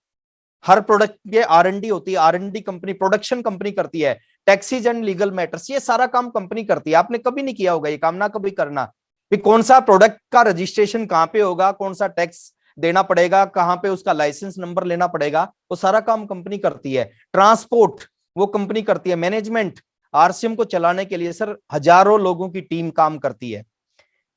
her product के R&D होती है, R&D कंपनी, प्रोडक्शन कंपनी करती है। टैक्सीज एंड लीगल मैटर्स, ये सारा काम कंपनी करती है। आपने कभी नहीं किया होगा ये काम, ना कभी करना कि कौन सा प्रोडक्ट का रजिस्ट्रेशन कहां पे होगा, कौन सा टैक्स देना पड़ेगा, कहां पे उसका लाइसेंस नंबर लेना पड़ेगा, वो सारा काम कंपनी करती है। ट्रांसपोर्ट वो कंपनी करती है। मैनेजमेंट, आरसीएम को चलाने के लिए सर हजारों लोगों की टीम काम करती है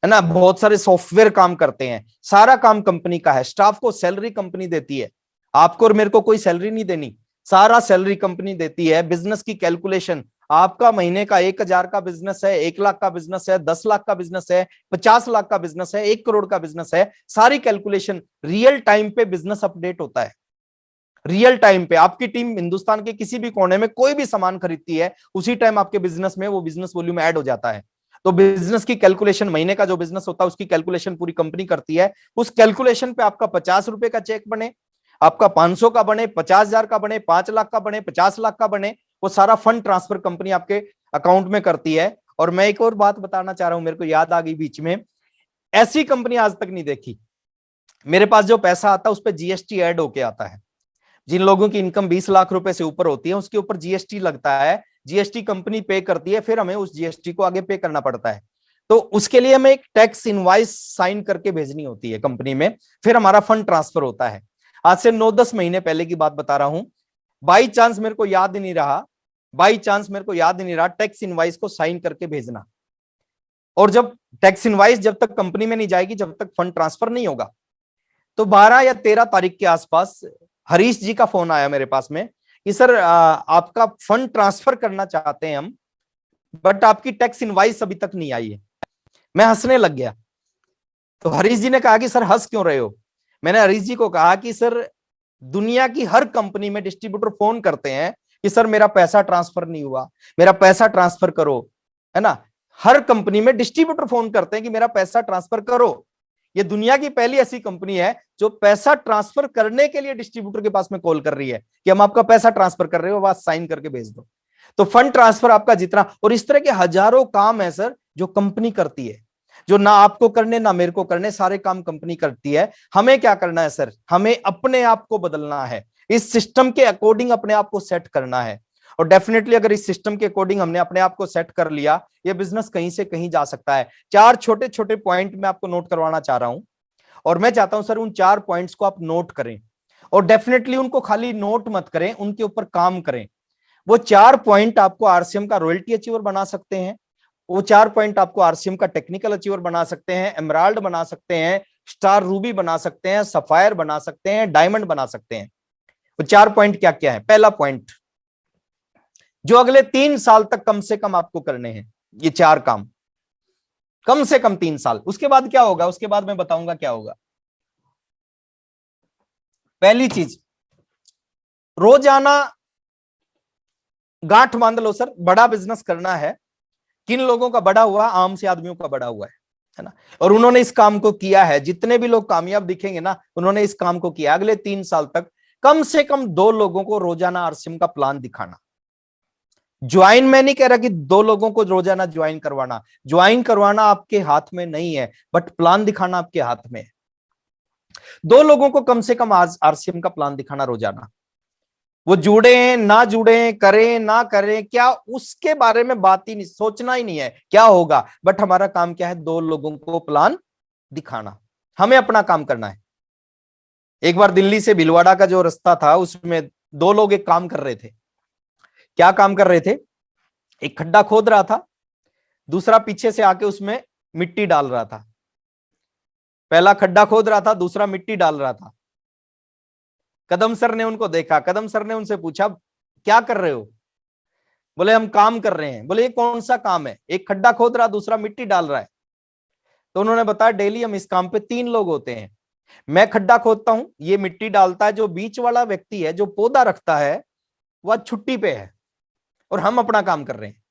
ना, बहुत सारे सॉफ्टवेयर काम करते हैं, सारा काम कंपनी का है। स्टाफ को सैलरी कंपनी देती है, आपको और मेरे को कोई सैलरी नहीं देनी, सारा सैलरी कंपनी देती है। बिजनेस की कैलकुलेशन, आपका महीने का 1000 का बिजनेस है, 1 लाख का बिजनेस है, 10 लाख का बिजनेस है, 50 लाख का बिजनेस है, 1 करोड़ का बिजनेस है, सारी कैलकुलेशन रियल टाइम पे बिजनेस अपडेट होता है। रियल टाइम पे आपकी टीम हिंदुस्तान के किसी भी कोने में कोई भी सामान खरीदती है, उसी टाइम आपके बिजनेस में वो बिजनेस वॉल्यूम ऐड हो जाता है। तो बिजनेस की कैलकुलेशन, महीने का जो बिजनेस होता है उसकी कैलकुलेशन पूरी कंपनी करती है। उस कैलकुलेशन पे आपका 50 रुपए का चेक बने, आपका 500 का बने, 50,000 का बने, 5 लाख का बने, 50 लाख का बने, वो सारा फंड ट्रांसफर कंपनी आपके अकाउंट में करती है। और मैं एक और बात बताना चाह रहा हूं, मेरे को याद आ गई बीच में, ऐसी कंपनी आज तक नहीं देखी। मेरे पास जो पैसा आता है उस पर जीएसटी ऐड होके आता है। जिन लोगों की इनकम 20 लाख रुपए से ऊपर होती है उसके ऊपर जीएसटी लगता है, जीएसटी कंपनी पे करती है, फिर हमें उस जीएसटी को आगे पे करना पड़ता है। तो उसके लिए हमें एक टैक्स इनवॉइस साइन करके भेजनी होती है कंपनी में, फिर हमारा फंड ट्रांसफर होता है। आज से 9-10 महीने पहले की बात बता रहा हूं। बाई चांस मेरे को याद ही नहीं रहा, टैक्स इनवाइस को साइन करके भेजना। और जब टैक्स इनवाइस जब तक कंपनी में नहीं जाएगी, जब तक फंड ट्रांसफर नहीं होगा, तो 12 या 13 तारीख के आसपास हरीश जी का फोन आया मेरे पास में कि सर आपका फंड ट्रांसफर करना चाहते हैं हम, बट आपकी टैक्स इनवाइस अभी तक नहीं आई है। मैं हंसने लग गया। तो हरीश जी ने कहा कि सर हंस क्यों रहे हो? मैंने हरीश जी को कहा कि सर दुनिया की हर कंपनी में डिस्ट्रीब्यूटर फोन करते हैं कि सर मेरा पैसा ट्रांसफर नहीं हुआ, मेरा पैसा ट्रांसफर करो, है ना। हर कंपनी में डिस्ट्रीब्यूटर फोन करते हैं कि मेरा पैसा ट्रांसफर करो। ये दुनिया की पहली ऐसी कंपनी है जो पैसा ट्रांसफर करने के लिए डिस्ट्रीब्यूटर के पास में कॉल कर रही है कि हम आपका पैसा ट्रांसफर कर रहे हो, बस साइन करके भेज दो। तो फंड ट्रांसफर आपका जितना, और इस तरह के हजारों काम है सर जो कंपनी करती है, जो ना आपको करने ना मेरे को करने, सारे काम कंपनी करती है। हमें क्या करना है सर? हमें अपने आप को बदलना है, इस सिस्टम के अकॉर्डिंग अपने आप को सेट करना है। और डेफिनेटली अगर इस सिस्टम के अकॉर्डिंग हमने अपने आप को सेट कर लिया, ये बिजनेस कहीं से कहीं जा सकता है। 4 छोटे छोटे पॉइंट मैं आपको नोट करवाना चाह रहा हूं, और मैं चाहता हूं सर उन 4 पॉइंट्स को आप नोट करें, और डेफिनेटली उनको खाली नोट मत करें, उनके ऊपर काम करें। वो 4 पॉइंट आपको आरसीएम का रॉयल्टी अचीवर बना सकते हैं, वो 4 पॉइंट आपको आरसीएम का टेक्निकल अचीवर बना सकते हैं, एमराल्ड बना सकते हैं, स्टार रूबी बना सकते हैं, सफायर बना सकते हैं, डायमंड बना सकते हैं। वो 4 पॉइंट क्या क्या है? पहला पॉइंट, जो अगले 3 साल तक कम से कम आपको करने हैं, ये 4 काम कम से कम 3 साल। उसके बाद क्या होगा? उसके बाद मैं बताऊंगा क्या होगा। पहली चीज, रोजाना गांठ बांध लो सर, बड़ा बिजनेस करना है। किन लोगों का बड़ा हुआ? आम से आदमियों का बड़ा हुआ है ना। और उन्होंने इस काम को किया है। जितने भी लोग कामयाब दिखेंगे ना, उन्होंने इस काम को किया। अगले 3 साल तक कम से कम 2 लोगों को रोजाना आरसीएम का प्लान दिखाना। ज्वाइन मैं नहीं कह रहा कि 2 लोगों को रोजाना ज्वाइन करवाना आपके हाथ में नहीं है, बट प्लान दिखाना आपके हाथ में है। 2 लोगों को कम से कम आज आरसीएम का प्लान दिखाना रोजाना। वो जुड़े ना जुड़े, करें ना करें, क्या उसके बारे में बात ही नहीं, सोचना ही नहीं है क्या होगा। बट हमारा काम क्या है? 2 लोगों को प्लान दिखाना। हमें अपना काम करना है। एक बार दिल्ली से भीलवाड़ा का जो रास्ता था, उसमें 2 लोग एक काम कर रहे थे। क्या काम कर रहे थे? एक खड्डा खोद रहा था, दूसरा पीछे से आके उसमें मिट्टी डाल रहा था। पहला खड्डा खोद रहा था, दूसरा मिट्टी डाल रहा था। कदम सर ने उनको देखा, कदम सर ने उनसे पूछा क्या कर रहे हो? बोले हम काम कर रहे हैं। बोले ये कौन सा काम है? एक खड्डा खोद रहा, दूसरा मिट्टी डाल रहा है। तो उन्होंने बताया डेली हम इस काम पे 3 लोग होते हैं। मैं खड्डा खोदता हूं, ये मिट्टी डालता है, जो बीच वाला व्यक्ति है जो पौधा रखता है वह छुट्टी पे है, और हम अपना काम कर रहे हैं।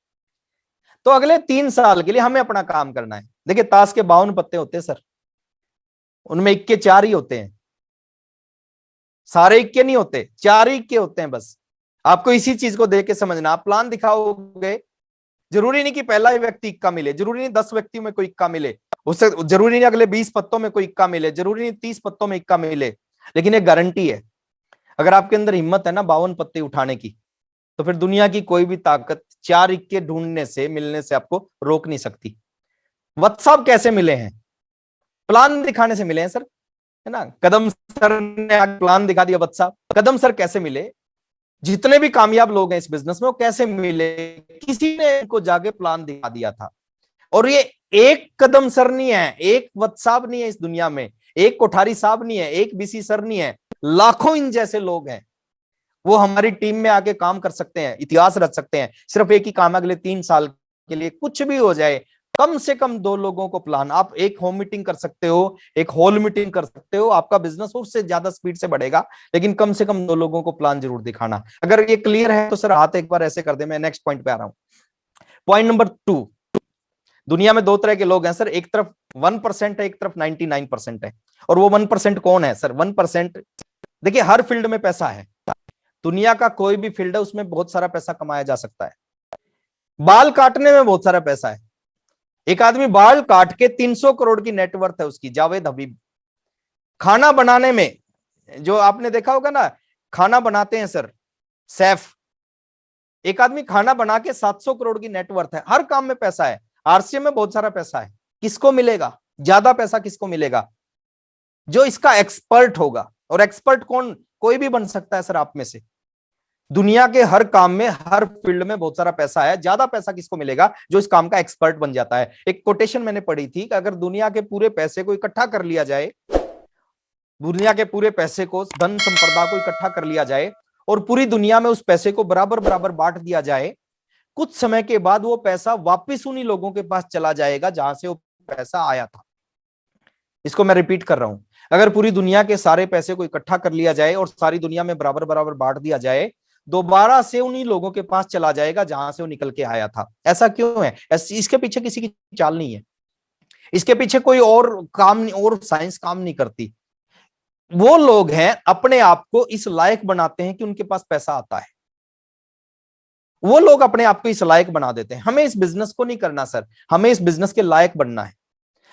तो अगले 3 साल के लिए हमें अपना काम करना है। देखिए ताश के 52 पत्ते होते हैं सर, उनमें इक्के 4 ही होते हैं। सारे इक्के नहीं होते, 4 ही इक्के होते हैं बस। आपको इसी चीज को देख के समझना। आप प्लान दिखाओगे, जरूरी नहीं कि पहला ही व्यक्ति इक्का मिले, जरूरी नहीं 10 व्यक्तियों में कोई इक्का मिले, उससे जरूरी नहीं अगले 20 पत्तों में कोई इक्का मिले, जरूरी नहीं 30 पत्तों में इक्का मिले। लेकिन एक गारंटी है, अगर आपके अंदर हिम्मत है ना 52 पत्ते उठाने की, तो फिर दुनिया की कोई भी ताकत 4 इक्के ढूंढने से, मिलने से आपको रोक नहीं सकती। व्हाट्सएप कैसे मिले हैं? प्लान दिखाने से मिले हैं सर, है ना। कदम सर ने आज प्लान दिखा दिया व्हाट्सएप। कदम सर कैसे मिले? जितने भी कामयाब लोग हैं इस बिजनेस में, वो कैसे मिले? किसी ने इनको जाके प्लान दिखा दिया था। और ये एक कदम सर नहीं है, एक व्हाट्सएप नहीं है इस दुनिया में, एक कोठारी साहब नहीं है, एक बीसी सर नहीं है, लाखों इन जैसे लोग हैं। वो हमारी टीम में आके काम कर सकते हैं, इतिहास रच सकते हैं। सिर्फ एक ही काम है, अगले 3 साल के लिए कुछ भी हो जाए, कम से कम 2 लोगों को प्लान। आप एक होम मीटिंग कर सकते हो, एक हॉल मीटिंग कर सकते हो, आपका बिजनेस उससे ज्यादा स्पीड से बढ़ेगा, लेकिन कम से कम 2 लोगों को प्लान जरूर दिखाना। अगर ये क्लियर है तो सर हाथ एक बार ऐसे कर दे। मैं नेक्स्ट पॉइंट पे आ रहा हूं। पॉइंट नंबर 2, दुनिया में 2 तरह के लोग हैं सर, एक तरफ 1% है, एक तरफ 99% है। और वो 1% कौन है सर? 1%, देखिए हर फील्ड में पैसा है, दुनिया का कोई भी फील्ड है उसमें बहुत सारा पैसा कमाया जा सकता है। बाल काटने में बहुत सारा पैसा है। एक आदमी बाल काट के 300 करोड़ की नेटवर्थ है उसकी, जावेद हबीब। खाना बनाने में, जो आपने देखा होगा ना, खाना बनाते हैं सर सैफ, एक आदमी खाना बना के 700 करोड़ की नेटवर्थ है। हर काम में पैसा है। आरसीएम में बहुत सारा पैसा है। किसको मिलेगा ज्यादा पैसा? किसको मिलेगा? जो इसका एक्सपर्ट होगा। और एक्सपर्ट कौन, कोई भी बन सकता है सर आप में से। दुनिया के हर काम में, हर फील्ड में बहुत सारा पैसा है। ज्यादा पैसा किसको मिलेगा? जो इस काम का एक्सपर्ट बन जाता है। एक कोटेशन मैंने पढ़ी थी कि अगर दुनिया के पूरे पैसे को इकट्ठा कर लिया जाए, दुनिया के पूरे पैसे को, धन संपदा को इकट्ठा कर लिया जाए और पूरी दुनिया में उस पैसे को बराबर बराबर बांट दिया जाए, कुछ समय के बाद वो पैसा वापिस उन्हीं लोगों के पास चला जाएगा जहां से वो पैसा आया था। इसको मैं रिपीट कर रहा हूं, अगर पूरी दुनिया के सारे पैसे को इकट्ठा कर लिया जाए और सारी दुनिया में बराबर बराबर बांट दिया जाए, दोबारा से उन्हीं लोगों के पास चला जाएगा जहां से वो निकल के आया था। ऐसा क्यों है? इसके पीछे किसी की चाल नहीं है, इसके पीछे कोई और काम नहीं, और साइंस काम नहीं करती। वो लोग हैं अपने आप को इस लायक बनाते हैं कि उनके पास पैसा आता है। वो लोग अपने आप को इस लायक बना देते हैं। हमें इस बिजनेस को नहीं करना सर, हमें इस बिजनेस के लायक बनना है।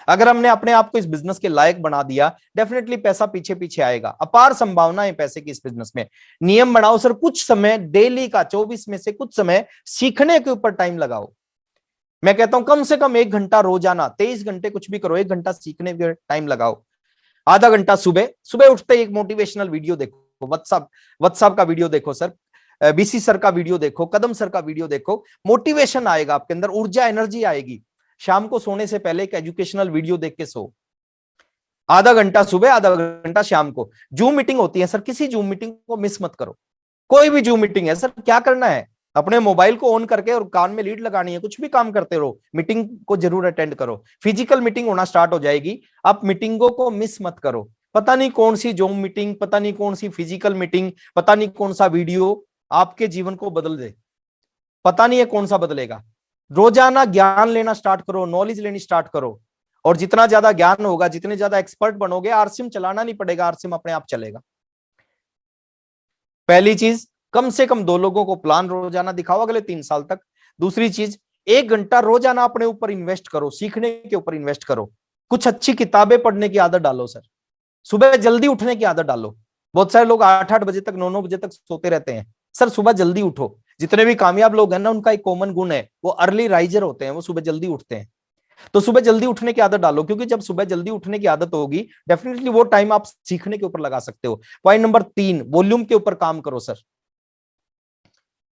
अगर हमने अपने आप को इस बिजनेस के लायक बना दिया, डेफिनेटली पैसा पीछे पीछे आएगा। अपार संभावना है पैसे की इस बिजनेस में। नियम बनाओ सर, कुछ समय डेली का 24 में से कुछ समय सीखने के ऊपर टाइम लगाओ। मैं कहता हूं कम से कम 1 घंटा रोजाना, 23 घंटे कुछ भी करो, 1 घंटा सीखने के टाइम लगाओ। आधा घंटा सुबह सुबह उठते ही एक मोटिवेशनल वीडियो देखो, व्हाट्सएप का वीडियो देखो सर, बीसी सर का वीडियो देखो, कदम सर का वीडियो देखो, मोटिवेशन आएगा आपके अंदर, ऊर्जा एनर्जी आएगी। शाम को सोने से पहले एक एजुकेशनल वीडियो देख के सो। आधा घंटा सुबह, आधा घंटा शाम को। जूम मीटिंग होती है सर, किसी जूम मीटिंग को मिस मत करो। कोई भी जूम मीटिंग है सर, क्या करना है? अपने मोबाइल को ऑन करके और कान में लीड लगानी है, कुछ भी काम करते रहो, मीटिंग को जरूर अटेंड करो। फिजिकल मीटिंग होना स्टार्ट हो जाएगी, आप मीटिंगों को मिस मत करो। पता नहीं कौन सी जूम मीटिंग, पता नहीं कौन सी फिजिकल मीटिंग, पता नहीं कौन सा वीडियो आपके जीवन को बदल दे, पता नहीं है कौन सा बदलेगा। रोजाना ज्ञान लेना स्टार्ट करो, नॉलेज लेनी स्टार्ट करो, और जितना ज्यादा ज्ञान होगा, जितने ज्यादा एक्सपर्ट बनोगे, आरसीएम चलाना नहीं पड़ेगा, आरसीएम अपने आप चलेगा। पहली चीज, कम से कम 2 लोगों को प्लान रोजाना दिखाओ अगले 3 साल तक। दूसरी चीज, 1 घंटा रोजाना अपने ऊपर इन्वेस्ट करो, सीखने के ऊपर इन्वेस्ट करो। कुछ अच्छी किताबें पढ़ने की आदत डालो सर। सुबह जल्दी उठने की आदत डालो। बहुत सारे लोग 8-8 बजे तक, 9-9 बजे तक सोते रहते हैं। सर सुबह जल्दी उठो। जितने भी कामयाब लोग हैं ना, उनका एक कॉमन गुण है, वो अर्ली राइजर होते हैं, वो सुबह जल्दी उठते हैं। तो सुबह जल्दी उठने की आदत डालो, क्योंकि जब सुबह जल्दी उठने की आदत होगी, डेफिनेटली वो टाइम आप सीखने के ऊपर लगा सकते हो। पॉइंट नंबर 3, वॉल्यूम के ऊपर काम करो सर।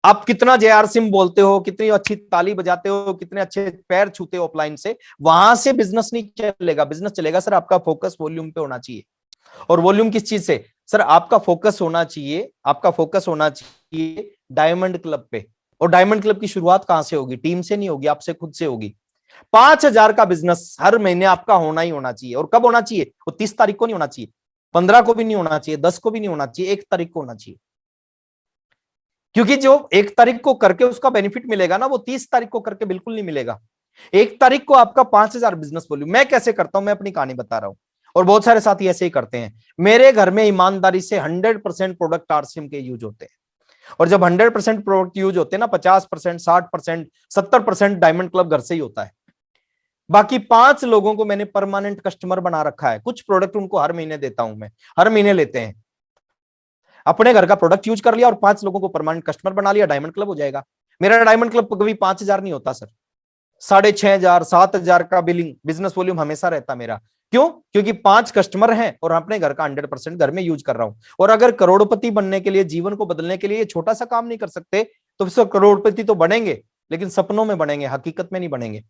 आप कितना जेआर सिम बोलते हो, कितनी अच्छी ताली बजाते हो, कितने अच्छे पैर छूते हो ऑफलाइन से, वहां से बिजनेस नहीं चलेगा। बिजनेस चलेगा सर, आपका फोकस वॉल्यूम पे होना चाहिए। और वॉल्यूम किस चीज से? सर आपका फोकस होना चाहिए, आपका फोकस होना चाहिए डायमंड क्लब पे। और डायमंड क्लब की शुरुआत कहां से होगी? टीम से नहीं होगी, आपसे खुद से होगी। 5,000 का बिजनेस हर महीने आपका होना ही होना चाहिए। और कब होना चाहिए? वो 30 तारीख को नहीं होना चाहिए, 15 को भी नहीं होना चाहिए, 10 को भी नहीं होना चाहिए, 1 तारीख को होना चाहिए। क्योंकि जो 1 तारीख को करके उसका बेनिफिट मिलेगा ना, वो 30 तारीख को करके बिल्कुल नहीं मिलेगा। 1 तारीख को आपका 5,000 बिजनेस वॉल्यूम। मैं कैसे करता हूं, मैं अपनी कहानी बता रहा हूं, और बहुत सारे साथी ऐसे ही करते हैं। मेरे घर में ईमानदारी से 100% प्रोडक्ट आरसीएम के यूज होते हैं। और जब 100% प्रोडक्ट यूज होते हैं ना, 50%, 60%, 70% डायमंड क्लब घर से ही होता है। बाकी 5 लोगों को मैंने परमानेंट कस्टमर बना रखा है। कुछ प्रोडक्ट उनको हर महीने देता हूं मैं, हर महीने लेते हैं। अपने घर का प्रोडक्ट यूज कर लिया और 5 लोगों को परमानेंट कस्टमर बना लिया, डायमंड क्लब हो जाएगा। मेरा डायमंड क्लब कभी 5,000 नहीं होता सर, 6,500, 7,000 का बिलिंग बिजनेस वॉल्यूम हमेशा रहता मेरा। क्यों? क्योंकि 5 कस्टमर हैं और अपने घर का 100% घर में यूज कर रहा हूं। और अगर करोड़पति बनने के लिए, जीवन को बदलने के लिए ये छोटा सा काम नहीं कर सकते, तो फिर करोड़पति तो बनेंगे, लेकिन सपनों में बनेंगे, हकीकत में नहीं बनेंगे।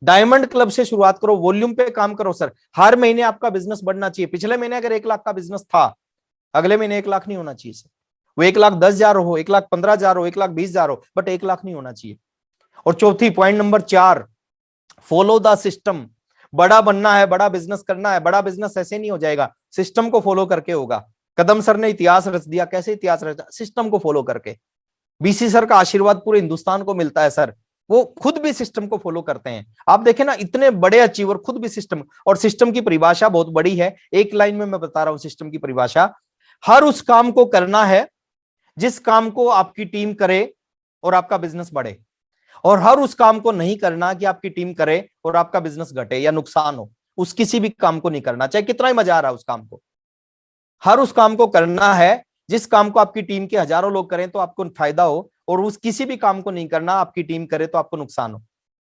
डायमंड क्लब से शुरुआत करो, वॉल्यूम पे काम करो सर। हर महीने आपका बिजनेस बढ़ना चाहिए। पिछले महीने अगर 1 लाख का बिजनेस था, अगले महीने 1 लाख नहीं होना चाहिए सर। वो 1,10,000 हो, 1,15,000 हो, 1,20,000 हो, बट 1 लाख नहीं होना चाहिए। और चौथी, point number 4, follow the system. बड़ा बनना है, बड़ा बिजनेस करना है, बड़ा बिजनेस ऐसे नहीं हो जाएगा, सिस्टम को फॉलो करके होगा। कदम सर ने इतिहास रच दिया। कैसे इतिहास रचा? सिस्टम को फॉलो करके। बीसी सर का आशीर्वाद पूरे हिंदुस्तान को मिलता है सर, वो खुद भी सिस्टम को फॉलो करते हैं। आप देखें ना, इतने बड़े अचीवर खुद भी सिस्टम। और सिस्टम की परिभाषा बहुत बड़ी है, एक लाइन में मैं बता रहा हूं सिस्टम की परिभाषा। हर उस काम को करना है जिस काम को आपकी टीम करे और आपका बिजनेस बढ़े, और हर उस काम को नहीं करना कि आपकी टीम करे और आपका बिजनेस घटे या नुकसान हो। उस किसी भी काम को नहीं करना, चाहे कितना ही मजा आ रहा है उस काम को। हर उस काम को करना है जिस काम को आपकी टीम के हजारों लोग करें तो आपको फायदा हो, और उस किसी भी काम को नहीं करना आपकी टीम करे तो आपको नुकसान हो।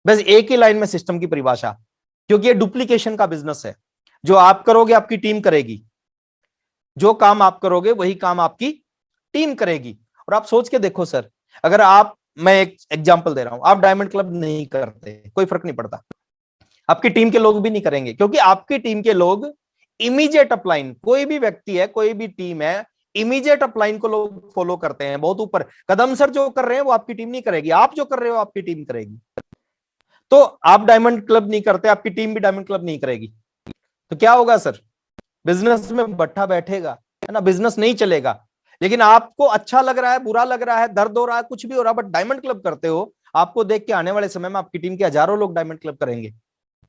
बस एक ही लाइन में सिस्टम की परिभाषा। क्योंकि ये डुप्लीकेशन का बिजनेस है। जो आप करोगे आपकी टीम करेगी, जो काम आप करोगे वही काम आपकी टीम करेगी। और आप सोच के देखो सर, अगर आप, मैं एक एग्जांपल दे रहा हूं, आप डायमंड क्लब नहीं करते, कोई फर्क नहीं पड़ता, आपकी टीम के लोग भी नहीं करेंगे, क्योंकि आपकी टीम के लोग इमीडिएट अपलाइन, कोई भी व्यक्ति है, कोई भी टीम है, इमीडिएट अपलाइन को लोग फॉलो करते हैं बहुत ऊपर। कदम सर जो कर रहे हैं वो आपकी टीम नहीं करेगी, आप जो कर रहे हो आपकी टीम करेगी। तो आप डायमंड क्लब नहीं करते, आपकी टीम भी डायमंड क्लब नहीं करेगी, तो क्या होगा सर? बिजनेस में भट्ठा बैठेगा, है ना, बिजनेस नहीं चलेगा। लेकिन आपको अच्छा लग रहा है, बुरा लग रहा है, दर्द हो रहा है, कुछ भी हो रहा है, बट डायमंड क्लब करते हो, आपको देख के आने वाले समय में आपकी टीम के हजारों लोग डायमंड क्लब करेंगे।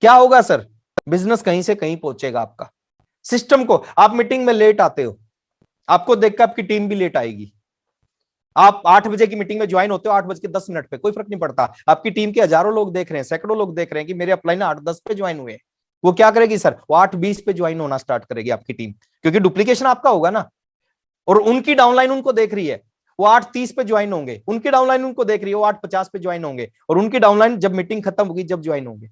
क्या होगा सर? बिजनेस कहीं से कहीं पहुंचेगा आपका। सिस्टम को, आप मीटिंग में लेट आते हो, आपको देखकर आपकी टीम भी लेट आएगी। आप 8 बजे की मीटिंग में ज्वाइन होते हो 8:10 पे, कोई फर्क नहीं पड़ता, आपकी टीम के हजारों लोग देख रहे हैं, सैकड़ों लोग देख रहे हैं कि मेरे अपलाइन 8:10 पे ज्वाइन हुए। वो क्या करेगी सर? वो 8:20 पे ज्वाइन होना स्टार्ट करेगी आपकी टीम, क्योंकि डुप्लीकेशन आपका होगा ना। और उनकी डाउनलाइन उनको देख रही है, वो 8:30 पे ज्वाइन होंगे, उनकी डाउनलाइन उनको देख रही है, वो 8:50 पे ज्वाइन होंगे, और उनकी डाउनलाइन जब मीटिंग खत्म होगी जब ज्वाइन होंगे।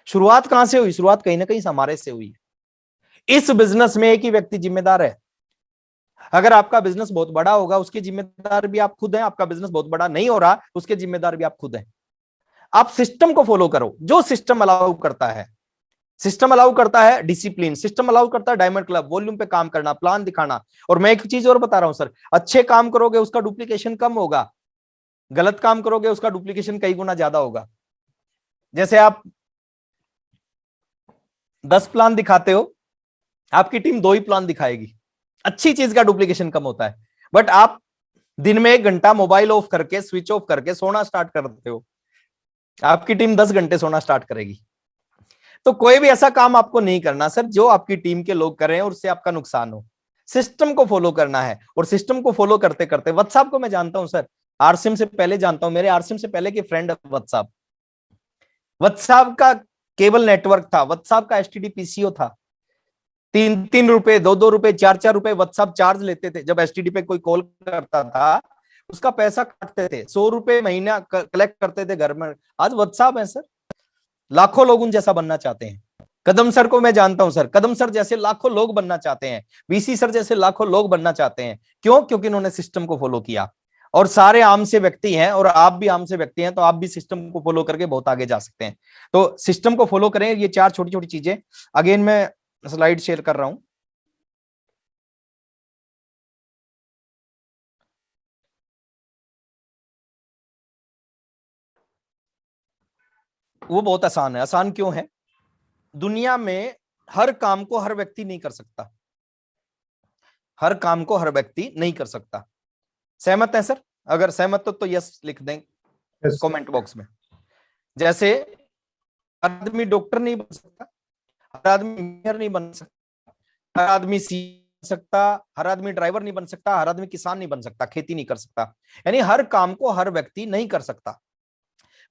शुरुआत कहां से हुई? शुरुआत कहीं ना कहीं हमारे से हुई है। इस बिजनेस में एक ही व्यक्ति जिम्मेदार है। अगर आपका बिजनेस बहुत बड़ा होगा उसके जिम्मेदार भी आप खुद हैं, आपका बिजनेस बहुत बड़ा नहीं हो रहा उसके जिम्मेदार भी आप खुद हैं। आप सिस्टम को फॉलो करो, जो सिस्टम अलाउ करता है। सिस्टम अलाउ करता है डिसिप्लिन, सिस्टम अलाउ करता है डायमंड क्लब, वॉल्यूम पे काम करना, प्लान दिखाना। और मैं एक चीज और बता रहा हूं सर, अच्छे काम करोगे उसका डुप्लीकेशन कम होगा, गलत काम करोगे उसका डुप्लीकेशन कई गुना ज्यादा होगा। जैसे आप 10 प्लान दिखाते हो, आपकी टीम 2 ही प्लान दिखाएगी, अच्छी चीज का डुप्लीकेशन कम होता है। बट आप दिन में 1 घंटा मोबाइल ऑफ करके, स्विच ऑफ करके सोना स्टार्ट करते हो, आपकी टीम 10 घंटे सोना स्टार्ट करेगी। तो कोई भी ऐसा काम आपको नहीं करना सर जो आपकी टीम के लोग कर रहे हैं और उससे आपका नुकसान हो। सिस्टम को फॉलो करना है, और सिस्टम को फॉलो करते करते, व्हाट्सएप को मैं जानता हूं सर, आरसीएम से पहले जानता हूं, मेरे आरसीएम से पहले के फ्रेंड व्हाट्सएप। व्हाट्सएप का केबल नेटवर्क था, व्हाट्सएप का एसटीडी पीसीओ था, 3-3 रुपए, 2-2 रुपए, 4-4 रुपए व्हाट्सएप चार्ज लेते थे। जब एसटीडी पे कोई कॉल करता था उसका पैसा काटते थे, 100 रुपए महीना कलेक्ट करते थे घर में। आज व्हाट्सएप है सर, लाखों लोग उन जैसा बनना चाहते हैं। कदम सर को मैं जानता हूं सर, कदम सर जैसे लाखों लोग बनना चाहते हैं, वीसी सर जैसे लाखों लोग बनना चाहते हैं। क्यों? क्योंकि इन्होंने सिस्टम को फॉलो किया। और सारे आम से व्यक्ति हैं, और आप भी आम से व्यक्ति हैं, तो आप भी सिस्टम को फॉलो करके बहुत आगे जा सकते हैं। तो सिस्टम को फॉलो करें, ये 4 छोटी छोटी चीजें। अगेन मैं स्लाइड शेयर कर रहा हूं। वो बहुत आसान है। आसान क्यों है? दुनिया में हर काम को हर व्यक्ति नहीं कर सकता, हर काम को हर व्यक्ति नहीं कर सकता। सहमत है सर? अगर सहमत हो तो यस लिख दें कमेंट बॉक्स में। जैसे आदमी डॉक्टर नहीं बन सकता, हर आदमी इंजीनियर नहीं बन सकता, हर आदमी सी सकता, हर आदमी ड्राइवर नहीं बन सकता, हर आदमी किसान नहीं बन सकता, खेती नहीं कर सकता। यानी हर काम को हर व्यक्ति नहीं कर सकता।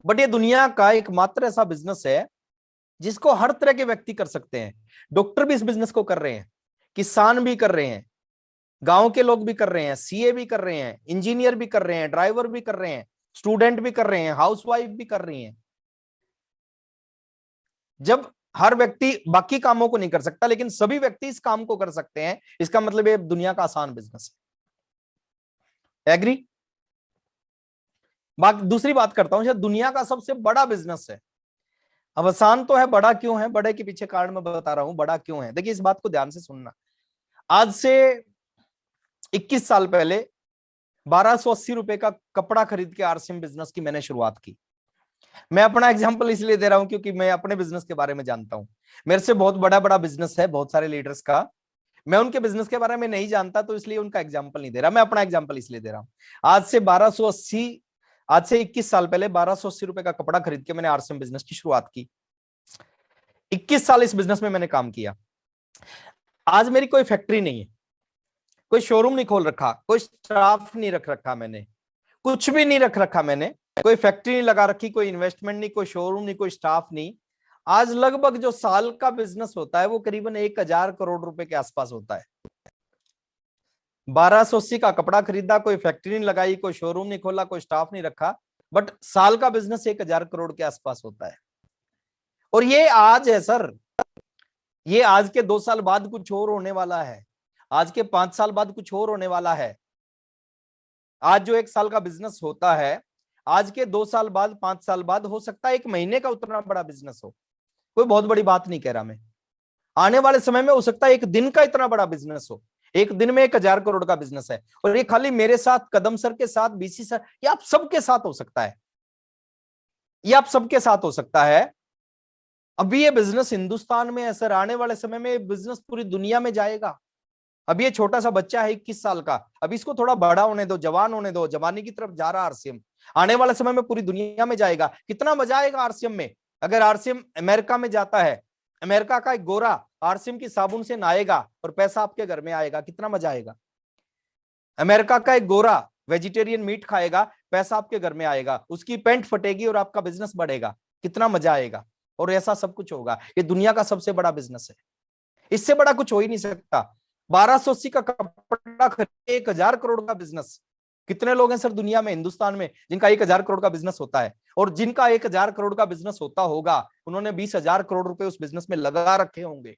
बट ये दुनिया का एकमात्र ऐसा बिजनेस है जिसको हर तरह के व्यक्ति कर सकते हैं। डॉक्टर भी इस बिजनेस को कर रहे हैं, किसान भी कर रहे हैं, गांव के लोग भी कर रहे हैं, सीए भी कर रहे हैं, इंजीनियर भी कर रहे हैं, ड्राइवर भी कर रहे हैं, स्टूडेंट भी कर रहे हैं, हाउसवाइफ भी कर रही हैं। जब हर व्यक्ति बाकी कामों को नहीं कर सकता लेकिन सभी व्यक्ति इस काम को कर सकते हैं, इसका मतलब ये दुनिया का आसान बिजनेस है। एग्री? दूसरी बात करता हूं, शायद दुनिया का सबसे बड़ा बिजनेस है। अब आसान तो है, बड़ा क्यों है? बड़े के पीछे कारण मैं बता रहा हूं, बड़ा क्यों है। देखिए इस बात को ध्यान से सुनना। आज से 21 साल पहले 1280 रुपए का कपड़ा खरीद के आरसीएम बिजनेस की मैंने शुरुआत की। मैं अपना एग्जांपल इसलिए दे रहा हूं क्योंकि मैं अपने बिजनेस के बारे में जानता हूं। मेरे से बहुत बड़ा बड़ा बिजनेस है बहुत सारे लीडर्स का, मैं उनके बिजनेस के बारे में नहीं जानता तो इसलिए उनका एग्जांपल नहीं दे रहा, मैं अपना एग्जांपल इसलिए दे रहा हूं। आज से 21 साल पहले 1280 रुपए का कपड़ा खरीद के मैंने आरसीएम बिजनेस की शुरुआत की। 21 साल इस बिजनेस में मैंने काम किया। आज मेरी कोई फैक्ट्री नहीं है, कोई शोरूम नहीं खोल रखा, कोई स्टाफ नहीं रख रखा, मैंने कुछ भी नहीं रख रखा, मैंने कोई फैक्ट्री नहीं लगा रखी, कोई इन्वेस्टमेंट नहीं, कोई शोरूम नहीं, कोई स्टाफ नहीं। आज लगभग जो साल का बिजनेस होता है वो करीबन 1000 करोड़ रुपए के आसपास होता है। 1280 का कपड़ा खरीदा, कोई फैक्ट्री नहीं लगाई, कोई शोरूम नहीं खोला, कोई स्टाफ नहीं रखा, बट साल का बिजनेस 1000 करोड़ के आसपास होता है। और ये आज है सर, ये आज के 2 साल बाद कुछ और होने वाला है। आज के 5 साल बाद कुछ और होने वाला है। आज जो 1 साल का बिजनेस होता है, आज के 2 साल बाद, 5 साल बाद हो सकता है 1 महीने का उतना बड़ा बिजनेस हो। कोई बहुत बड़ी बात नहीं कह रहा मैं। आने वाले समय में हो सकता है 1 दिन का इतना बड़ा बिजनेस हो। 1 दिन में 1,000 करोड़ का बिजनेस है। और ये खाली मेरे साथ, कदम सर के साथ, बीसी सर, ये आप सबके साथ हो सकता है। ये आप सबके साथ हो सकता है। अभी ये बिजनेस हिंदुस्तान में है सर, आने वाले समय में बिजनेस पूरी दुनिया में जाएगा। अभी ये छोटा सा बच्चा है 21 साल का, अभी इसको थोड़ा बड़ा होने दो, जवान होने दो, जवानी की तरफ जा रहा आरसीएम। आने वाले समय में पूरी दुनिया में जाएगा। कितना मजा आएगा आरसीएम में। अगर आरसीएम अमेरिका में जाता है, अमेरिका का एक गोरा आरसीएम की साबुन से नहाएगा और पैसा आपके घर में आएगा, कितना मजा आएगा। अमेरिका का एक गोरा वेजिटेरियन मीट खाएगा, पैसा आपके घर में आएगा, उसकी पैंट फटेगी और आपका बिजनेस बढ़ेगा, कितना मजा आएगा। और ऐसा सब कुछ होगा। ये दुनिया का सबसे बड़ा बिजनेस है, इससे बड़ा कुछ हो ही नहीं सकता। 1280 का कपड़ा खरीदे 1,000 करोड़ का बिजनेस। कितने लोग हैं सर दुनिया में, हिंदुस्तान में, जिनका 1,000 करोड़ का बिजनेस होता है? और जिनका 1,000 करोड़ का बिजनेस होता होगा, उन्होंने 20,000 करोड़ रुपए उस बिजनेस में लगा रखे होंगे।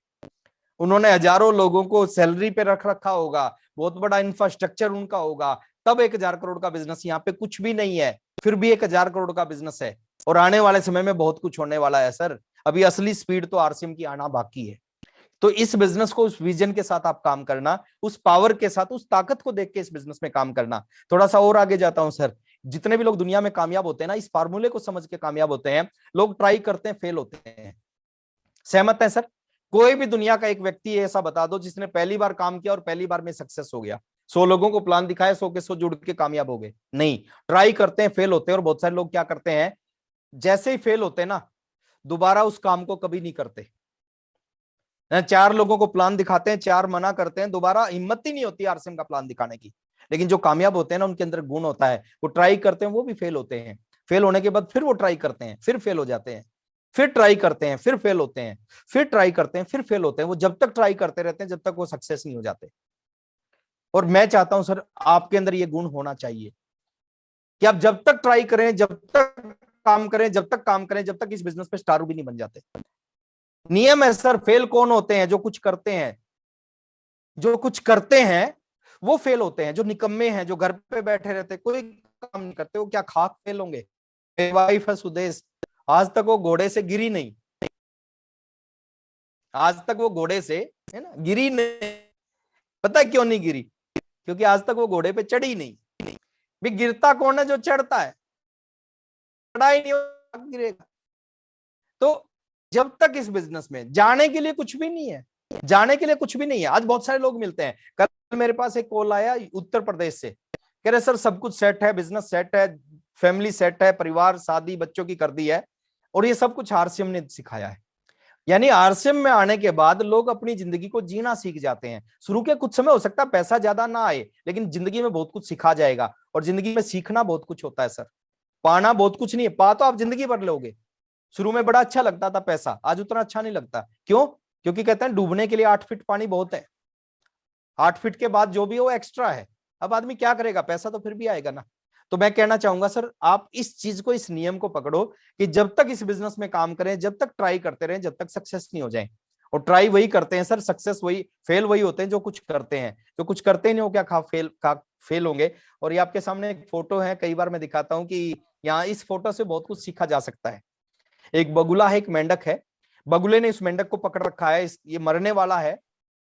उन्होंने हजारों लोगों को सैलरी पे रख रखा होगा, बहुत बड़ा इंफ्रास्ट्रक्चर उनका होगा। तब 1,000 करोड़ का बिजनेस, यहाँ पे कुछ भी नहीं है, फिर भी 1,000 करोड़ का बिजनेस है। और आने वाले समय में बहुत कुछ होने वाला है सर। अभी असली स्पीड तो आरसीएम की आना बाकी है। तो इस बिजनेस को उस विजन के साथ आप काम करना, उस पावर के साथ, उस ताकत को देख के इस बिजनेस में काम करना। थोड़ा सा और आगे जाता हूं सर। जितने भी लोग दुनिया में कामयाब होते हैं ना, इस फार्मूले को समझ के कामयाब होते हैं। लोग ट्राई करते हैं, फेल होते हैं। सहमत है सर? कोई भी दुनिया का एक व्यक्ति ऐसा बता दो जिसने पहली बार काम किया और पहली बार में सक्सेस हो गया। 100 लोगों को प्लान दिखाया, 100 के 100 जुड़ के कामयाब हो गए? नहीं, ट्राई करते हैं, फेल होते हैं। और बहुत सारे लोग क्या करते हैं, जैसे ही फेल होते हैं ना, दोबारा उस काम को कभी नहीं करते। 4 लोगों को प्लान दिखाते हैं, 4 मना करते हैं, दोबारा हिम्मत ही नहीं होती आरसीएम का प्लान दिखाने की। लेकिन जो कामयाब होते हैं ना, उनके अंदर गुण होता है, वो ट्राई करते हैं, वो भी फेल होते हैं। फेल होने के बाद फिर वो ट्राई करते हैं, फिर फेल हो जाते हैं, फिर ट्राई करते हैं, फिर फेल होते हैं, फिर ट्राई करते हैं, फिर फेल होते हैं। वो जब तक ट्राई करते रहते हैं, जब तक वो सक्सेस नहीं हो जाते। और मैं चाहता हूं सर, आपके अंदर ये गुण होना चाहिए कि आप जब तक ट्राई करें, जब तक काम करें, जब तक काम करें, जब तक इस बिजनेस पे स्टार भी नहीं बन जाते। नियम है सर। फेल कौन होते हैं? जो कुछ करते हैं। जो कुछ करते हैं वो फेल होते हैं। जो निकम्मे हैं, जो घर पे बैठे रहते, कोई काम नहीं करते, वो क्या खाक फेल होंगे? मेरी वाइफ है सुदेश, आज तक वो घोड़े से गिरी नहीं। आज तक वो घोड़े से, है ना, गिरी नहीं। पता है क्यों नहीं गिरी? क्योंकि आज तक वो घोड़े पे चढ़ी नहीं। भी गिरता कौन है? जो चढ़ता है। चढ़ा ही नहीं, गिरेगा। तो जब तक इस बिजनेस में जाने के लिए कुछ भी नहीं है, जाने के लिए कुछ भी नहीं है। आज बहुत सारे लोग मिलते हैं। कल मेरे पास एक कॉल आया उत्तर प्रदेश से, कह रहे सर सब कुछ सेट है, बिजनेस सेट है, फैमिली सेट है, परिवार, शादी बच्चों की कर दी है, और ये सब कुछ आरसीएम ने सिखाया है। यानी आरसीएम में आने के बाद लोग अपनी जिंदगी को जीना सीख जाते हैं। शुरू के कुछ समय हो सकता है पैसा ज्यादा ना आए, लेकिन जिंदगी में बहुत कुछ सिखा जाएगा। और जिंदगी में सीखना बहुत कुछ होता है सर। पाना बहुत कुछ नहीं है, पा तो आप जिंदगी भर लोगे। शुरू में बड़ा अच्छा लगता था पैसा, आज उतना अच्छा नहीं लगता। क्यों? क्योंकि कहते हैं डूबने के लिए 8 फीट पानी बहुत है। 8 फीट के बाद जो भी हो एक्स्ट्रा है। अब आदमी क्या करेगा, पैसा तो फिर भी आएगा ना। तो मैं कहना चाहूंगा सर, आप इस चीज को, इस नियम को पकड़ो कि जब तक इस बिजनेस में काम करें, जब तक ट्राई करते रहें, जब तक सक्सेस नहीं हो जाए। और ट्राई वही करते हैं सर, सक्सेस वही, फेल वही होते हैं जो कुछ करते हैं। जो कुछ करते नहीं हो, क्या फेल होंगे। और ये आपके सामने एक फोटो है, कई बार मैं दिखाता हूं कि यहाँ इस फोटो से बहुत कुछ सीखा जा सकता है। एक बगुला है, एक मेंढक है। बगुले ने इस मेंढक को पकड़ रखा है, ये मरने वाला है,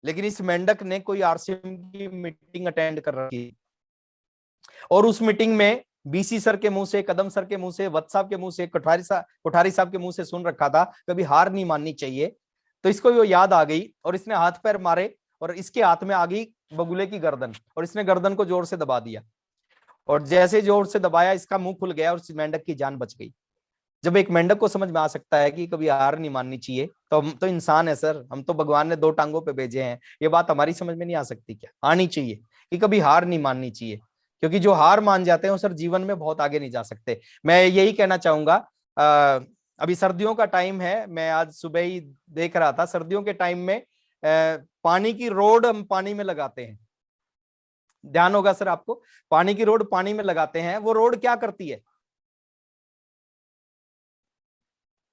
लेकिन इस मेंढक ने कोई आरसीएम की मीटिंग अटेंड कर रखी, और उस मीटिंग में बीसी सर के मुंह से, कदम सर के मुंह से, वत्स साहब के मुंह से, कोठारी साहब के मुंह से सुन रखा था कभी हार नहीं माननी चाहिए। तो इसको वो याद आ गई और इसने हाथ पैर मारे, और इसके हाथ में आ गई बगुले की गर्दन, और इसने गर्दन को जोर से दबा दिया। और जैसे जोर से दबाया, इसका मुंह खुल गया और इस मेंढक की जान बच गई। जब एक मेंढक को समझ में आ सकता है कि कभी हार नहीं माननी चाहिए, तो हम तो इंसान है सर, हम तो भगवान ने 2 टांगों पे भेजे हैं। ये बात हमारी समझ में नहीं आ सकती क्या? आनी चाहिए कि कभी हार नहीं माननी चाहिए। क्योंकि जो हार मान जाते हैं वो सर जीवन में बहुत आगे नहीं जा सकते। मैं यही कहना चाहूंगा। अभी सर्दियों का टाइम है, मैं आज सुबह ही देख रहा था, सर्दियों के टाइम में पानी की रोड हम पानी में लगाते हैं। ध्यान होगा सर आपको, पानी की रोड पानी में लगाते हैं। वो रोड क्या करती है?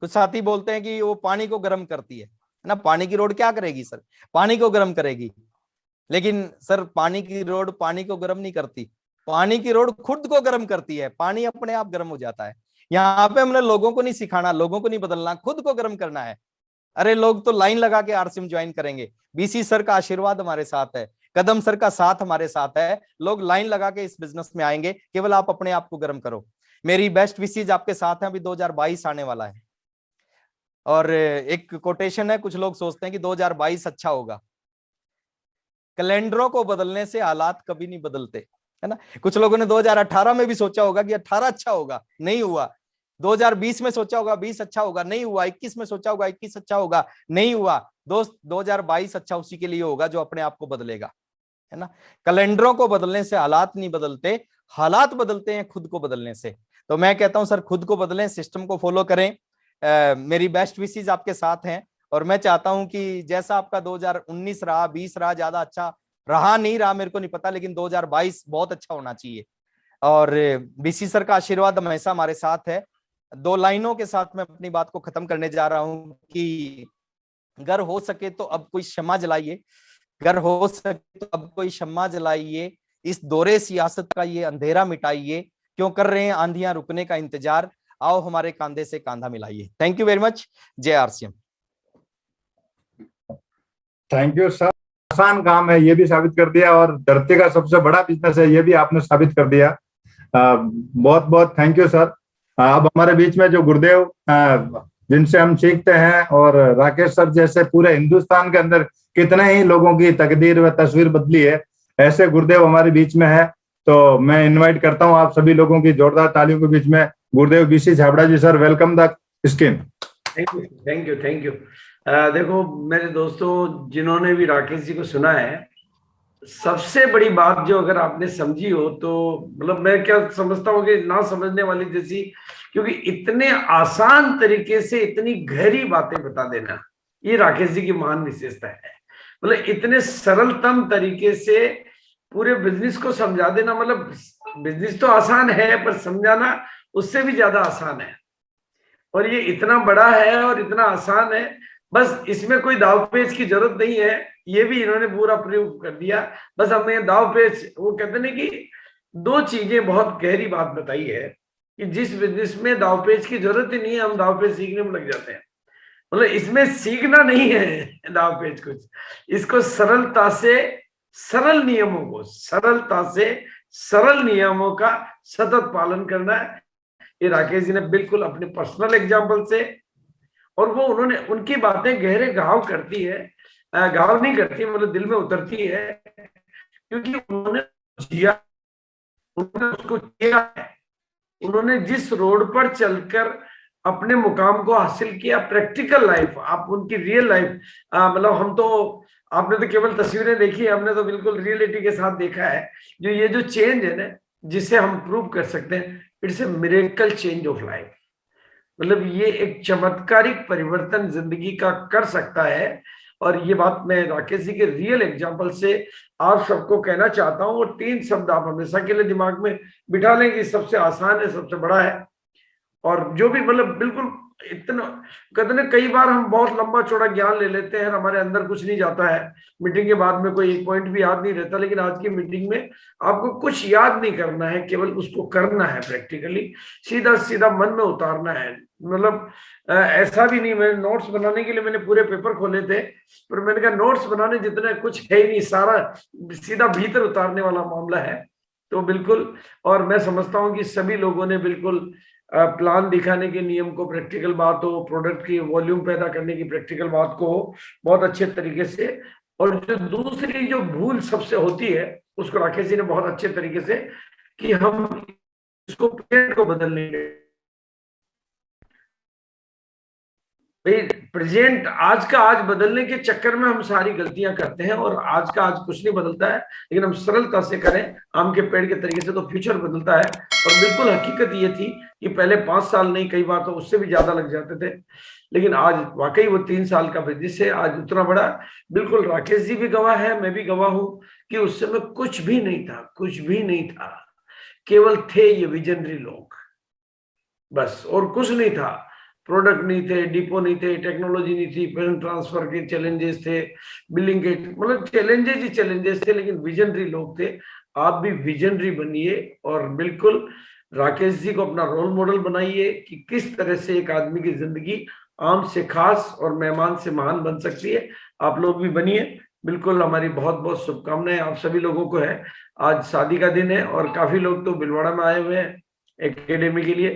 कुछ साथी बोलते हैं कि वो पानी को गर्म करती है ना। पानी की रोड क्या करेगी सर? पानी को गर्म करेगी। लेकिन सर पानी की रोड पानी को गर्म नहीं करती, पानी की रोड खुद को गर्म करती है, पानी अपने आप गर्म हो जाता है। यहाँ पे हमने लोगों को नहीं सिखाना, लोगों को नहीं बदलना, खुद को गर्म करना है। अरे लोग तो लाइन लगा के आरसीएम ज्वाइन करेंगे, बीसी सर का आशीर्वाद हमारे साथ है, कदम सर का साथ हमारे साथ है, लोग लाइन लगा के इस बिजनेस में आएंगे, केवल आप अपने आप को गर्म करो। मेरी बेस्ट विशेज आपके साथ है, अभी 2022 आने वाला है और एक कोटेशन है, कुछ लोग सोचते हैं कि 2022 अच्छा होगा, कैलेंडरों को बदलने से हालात कभी नहीं बदलते, है ना। कुछ लोगों ने 2018 में भी सोचा होगा कि 18 अच्छा होगा, नहीं हुआ। 2020 में सोचा होगा 20 अच्छा होगा, नहीं हुआ। 21 में सोचा होगा 21 अच्छा होगा, नहीं हुआ। दोस्त 2022 अच्छा उसी के लिए होगा जो अपने आप को बदलेगा, है ना। कैलेंडरों को बदलने से हालात नहीं बदलते, हालात बदलते हैं खुद को बदलने से। तो मैं कहता हूं सर खुद को बदलें, सिस्टम को फॉलो करें। मेरी बेस्ट विशेज आपके साथ हैं और मैं चाहता हूं कि जैसा आपका 2019 रहा, 20 रहा, ज्यादा अच्छा रहा नहीं रहा मेरे को नहीं पता, लेकिन 2022 बहुत अच्छा होना चाहिए। और बीसी सर का आशीर्वाद हमेशा हमारे साथ है। 2 लाइनों के साथ मैं अपनी बात को खत्म करने जा रहा हूं कि अगर हो सके तो अब कोई क्षमा जलाइए, अगर हो सके तो अब कोई क्षमा जलाइए, इस दौरे सियासत का ये अंधेरा मिटाइए, क्यों कर रहे हैं आंधियां रुकने का इंतजार, आओ हमारे कांधे से कांधा मिलाइए। Thank you very much. जय आरसीएम। Thank you sir. आसान काम है ये भी साबित कर दिया, और धरती का सबसे बड़ा बिजनेस है ये भी आपने साबित कर दिया। बहुत बहुत थैंक यू सर। अब हमारे बीच में जो गुरुदेव जिनसे हम सीखते हैं, और राकेश सर जैसे पूरे हिंदुस्तान के अंदर कितने ही लोगों की तकदीर व तस्वीर बदली है, ऐसे गुरुदेव हमारे बीच में है। तो मैं इनवाइट करता हूं आप सभी लोगों की जोरदार तालियों के बीच में Gurudev BC Chhabra ji. Sir welcome the scheme. Thank you thank you. देखो मेरे दोस्तों, जिन्होंने भी राकेश जी को सुना है, सबसे बड़ी बात जो अगर आपने समझी हो तो मतलब मैं क्या समझता हूँ कि ना समझने वाली जैसी, क्योंकि इतने आसान तरीके से इतनी गहरी बातें बता देना ये राकेश जी की महान विशेषता है। मतलब इतने सरलतम तरीके से पूरे बिजनेस को समझा देना, मतलब बिजनेस तो आसान है पर समझाना उससे भी ज्यादा आसान है। और ये इतना बड़ा है और इतना आसान है, बस इसमें कोई दाव पेच की जरूरत नहीं है, ये भी इन्होंने पूरा प्रूव कर दिया। बस हमें दाव पेच, वो कहते हैं कि 2 चीजें बहुत गहरी बात बताई है कि जिस बिजनेस में दाव पेच की जरूरत ही नहीं है, हम दाव पेच सीखने में लग जाते हैं। मतलब इसमें सीखना नहीं है दाव पेच कुछ, इसको सरलता से सरल नियमों को, सरलता से सरल नियमों का सतत पालन करना है। ये राकेश जी ने बिल्कुल अपने पर्सनल एग्जाम्पल से, और वो उन्होंने, उनकी बातें गहरे घाव करती है, घाव नहीं करती मतलब दिल में उतरती है, क्योंकि उन्होंने जिया, उन्होंने उसको किया है। उन्होंने जिस रोड पर चलकर अपने मुकाम को हासिल किया, प्रैक्टिकल लाइफ, आप उनकी रियल लाइफ, मतलब हम तो, आपने तो केवल तस्वीरें देखी है, हमने तो बिल्कुल रियलिटी के साथ देखा है। जो ये जो चेंज है ना, जिसे हम प्रूव कर सकते हैं, it's a miracle change of life. मतलब ये एक चमत्कारिक परिवर्तन जिंदगी का कर सकता है। और ये बात मैं राकेश जी के रियल एग्जांपल से आप सबको कहना चाहता हूं। और 3 शब्द आप हमेशा के लिए दिमाग में बिठा लें कि सबसे आसान है, सबसे बड़ा है, और जो भी मतलब बिल्कुल इतना कहते हैं, कई बार हम बहुत लंबा चौड़ा ज्ञान ले लेते हैं, हमारे अंदर कुछ नहीं जाता है, मीटिंग के बाद में कोई एक पॉइंट भी याद नहीं रहता। लेकिन आज की मीटिंग में आपको कुछ याद नहीं करना है, केवल उसको करना है, प्रैक्टिकली सीधा सीधा मन में उतारना है। मतलब ऐसा भी नहीं, मैंने नोट्स बनाने के लिए मैंने पूरे पेपर खोले थे, पर मैंने कहा नोट्स बनाने जितना कुछ है ही नहीं, सारा सीधा भीतर उतारने वाला मामला है। तो बिल्कुल, और मैं समझता हूँ कि सभी लोगों ने बिल्कुल प्लान दिखाने के नियम को, प्रैक्टिकल बात हो, प्रोडक्ट की वॉल्यूम पैदा करने की प्रैक्टिकल बात को बहुत अच्छे तरीके से, और जो दूसरी जो भूल सबसे होती है उसको राकेश जी ने बहुत अच्छे तरीके से, कि हम इसको प्रेजेंट को बदलने के, भाई प्रेजेंट आज का आज बदलने के चक्कर में हम सारी गलतियां करते हैं, और आज का आज कुछ नहीं बदलता है। लेकिन हम सरलता से करें आम के पेड़ के तरीके से, तो फ्यूचर बदलता है। और बिल्कुल हकीकत ये थी कि पहले 5 साल नहीं, कई बार तो उससे भी ज्यादा लग जाते थे, लेकिन आज वाकई वो 3 साल का बिजनेस है, आज उतना बड़ा। बिल्कुल राकेश जी भी गवाह है, मैं भी गवाह हूं कि उस समय कुछ भी नहीं था, कुछ भी नहीं था, केवल थे ये विजनरी लोग, बस, और कुछ नहीं था। प्रोडक्ट नहीं थे, डिपो नहीं थे, टेक्नोलॉजी नहीं थी, पेमेंट ट्रांसफर के चैलेंजेस थे, बिलिंग के मतलब चैलेंजेस ही चैलेंजेस थे, लेकिन विजनरी लोग थे। आप भी विजनरी बनिए और बिल्कुल राकेश जी को अपना रोल मॉडल बनाइए कि किस तरह से एक आदमी की जिंदगी आम से खास और मेहमान से महान बन सकती है। आप लोग भी बनिए। बिल्कुल हमारी बहुत बहुत शुभकामनाएं आप सभी लोगों को है। आज शादी का दिन है और काफी लोग तो भिलवाड़ा में आए हुए हैं एकेडमी के लिए।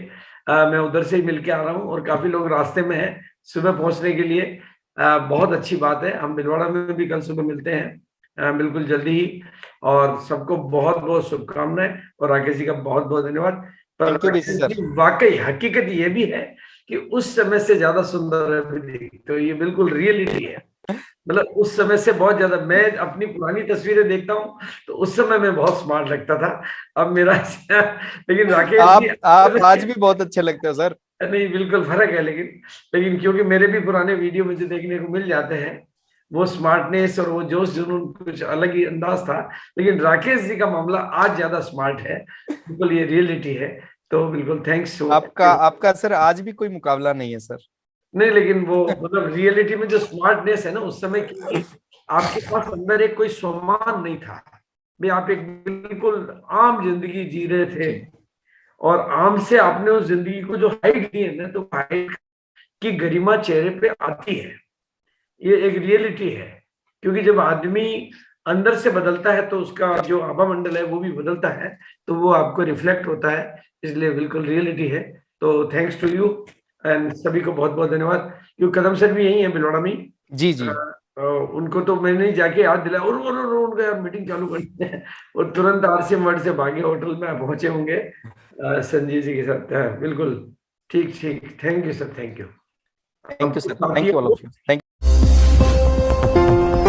मैं उधर से ही मिलके आ रहा हूँ और काफी लोग रास्ते में हैं सुबह पहुंचने के लिए। बहुत अच्छी बात है। हम भिलवाड़ा में भी कल सुबह मिलते हैं बिल्कुल जल्दी ही। और सबको बहुत बहुत शुभकामनाएं और राकेश जी का बहुत बहुत धन्यवाद। पर वाकई हकीकत ये भी है कि उस समय से ज्यादा सुंदर है अभी, तो ये बिल्कुल रियलिटी है। मतलब उस समय से बहुत ज्यादा, मैं अपनी पुरानी तस्वीरें देखता हूँ तो उस समय मैं बहुत स्मार्ट लगता था, अब मेरा लेकिन राकेश आप आज भी बहुत अच्छे लगते हो सर। नहीं बिल्कुल फर्क है, लेकिन क्योंकि मेरे भी पुराने वीडियो मुझे देखने को मिल जाते हैं, वो स्मार्टनेस और वो जोश जुनून कुछ अलग ही अंदाज था। लेकिन राकेश जी का मामला आज ज्यादा स्मार्ट है, बिल्कुल ये रियलिटी है। तो बिल्कुल थैंक्स। आपका सर आज भी कोई मुकाबला नहीं है सर। नहीं, लेकिन वो मतलब रियलिटी में जो स्मार्टनेस है ना उस समय की, आपके पास अंदर एक कोई सम्मान नहीं था भाई, आप एक बिल्कुल आम जिंदगी जी रहे थे और आम से आपने उस जिंदगी को जो हाइट दी है ना, तो हाइट की गरिमा चेहरे पे आती है। ये एक रियलिटी है, क्योंकि जब आदमी अंदर से बदलता है तो उसका जो आभा मंडल है वो भी बदलता है, तो वो आपको रिफ्लेक्ट होता है। इसलिए बिल्कुल रियलिटी है। तो थैंक्स टू यू एंड सभी को बहुत बहुत धन्यवाद। क्योंकि कदम सर भी यही है भिलवाड़ा में। जी जी। उनको तो मैंने जाके याद दिलाया और उनका यार मीटिंग चालू करनी है, और तुरंत RCM वर्ड से भागे होटल में पहुंचे होंगे संजीव जी के साथ। बिल्कुल ठीक। Thank you sir. Thank you sir. Thank you all of you. Thank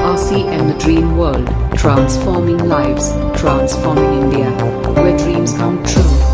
RCM The Dream World, transforming lives, transforming India, where dreams come true.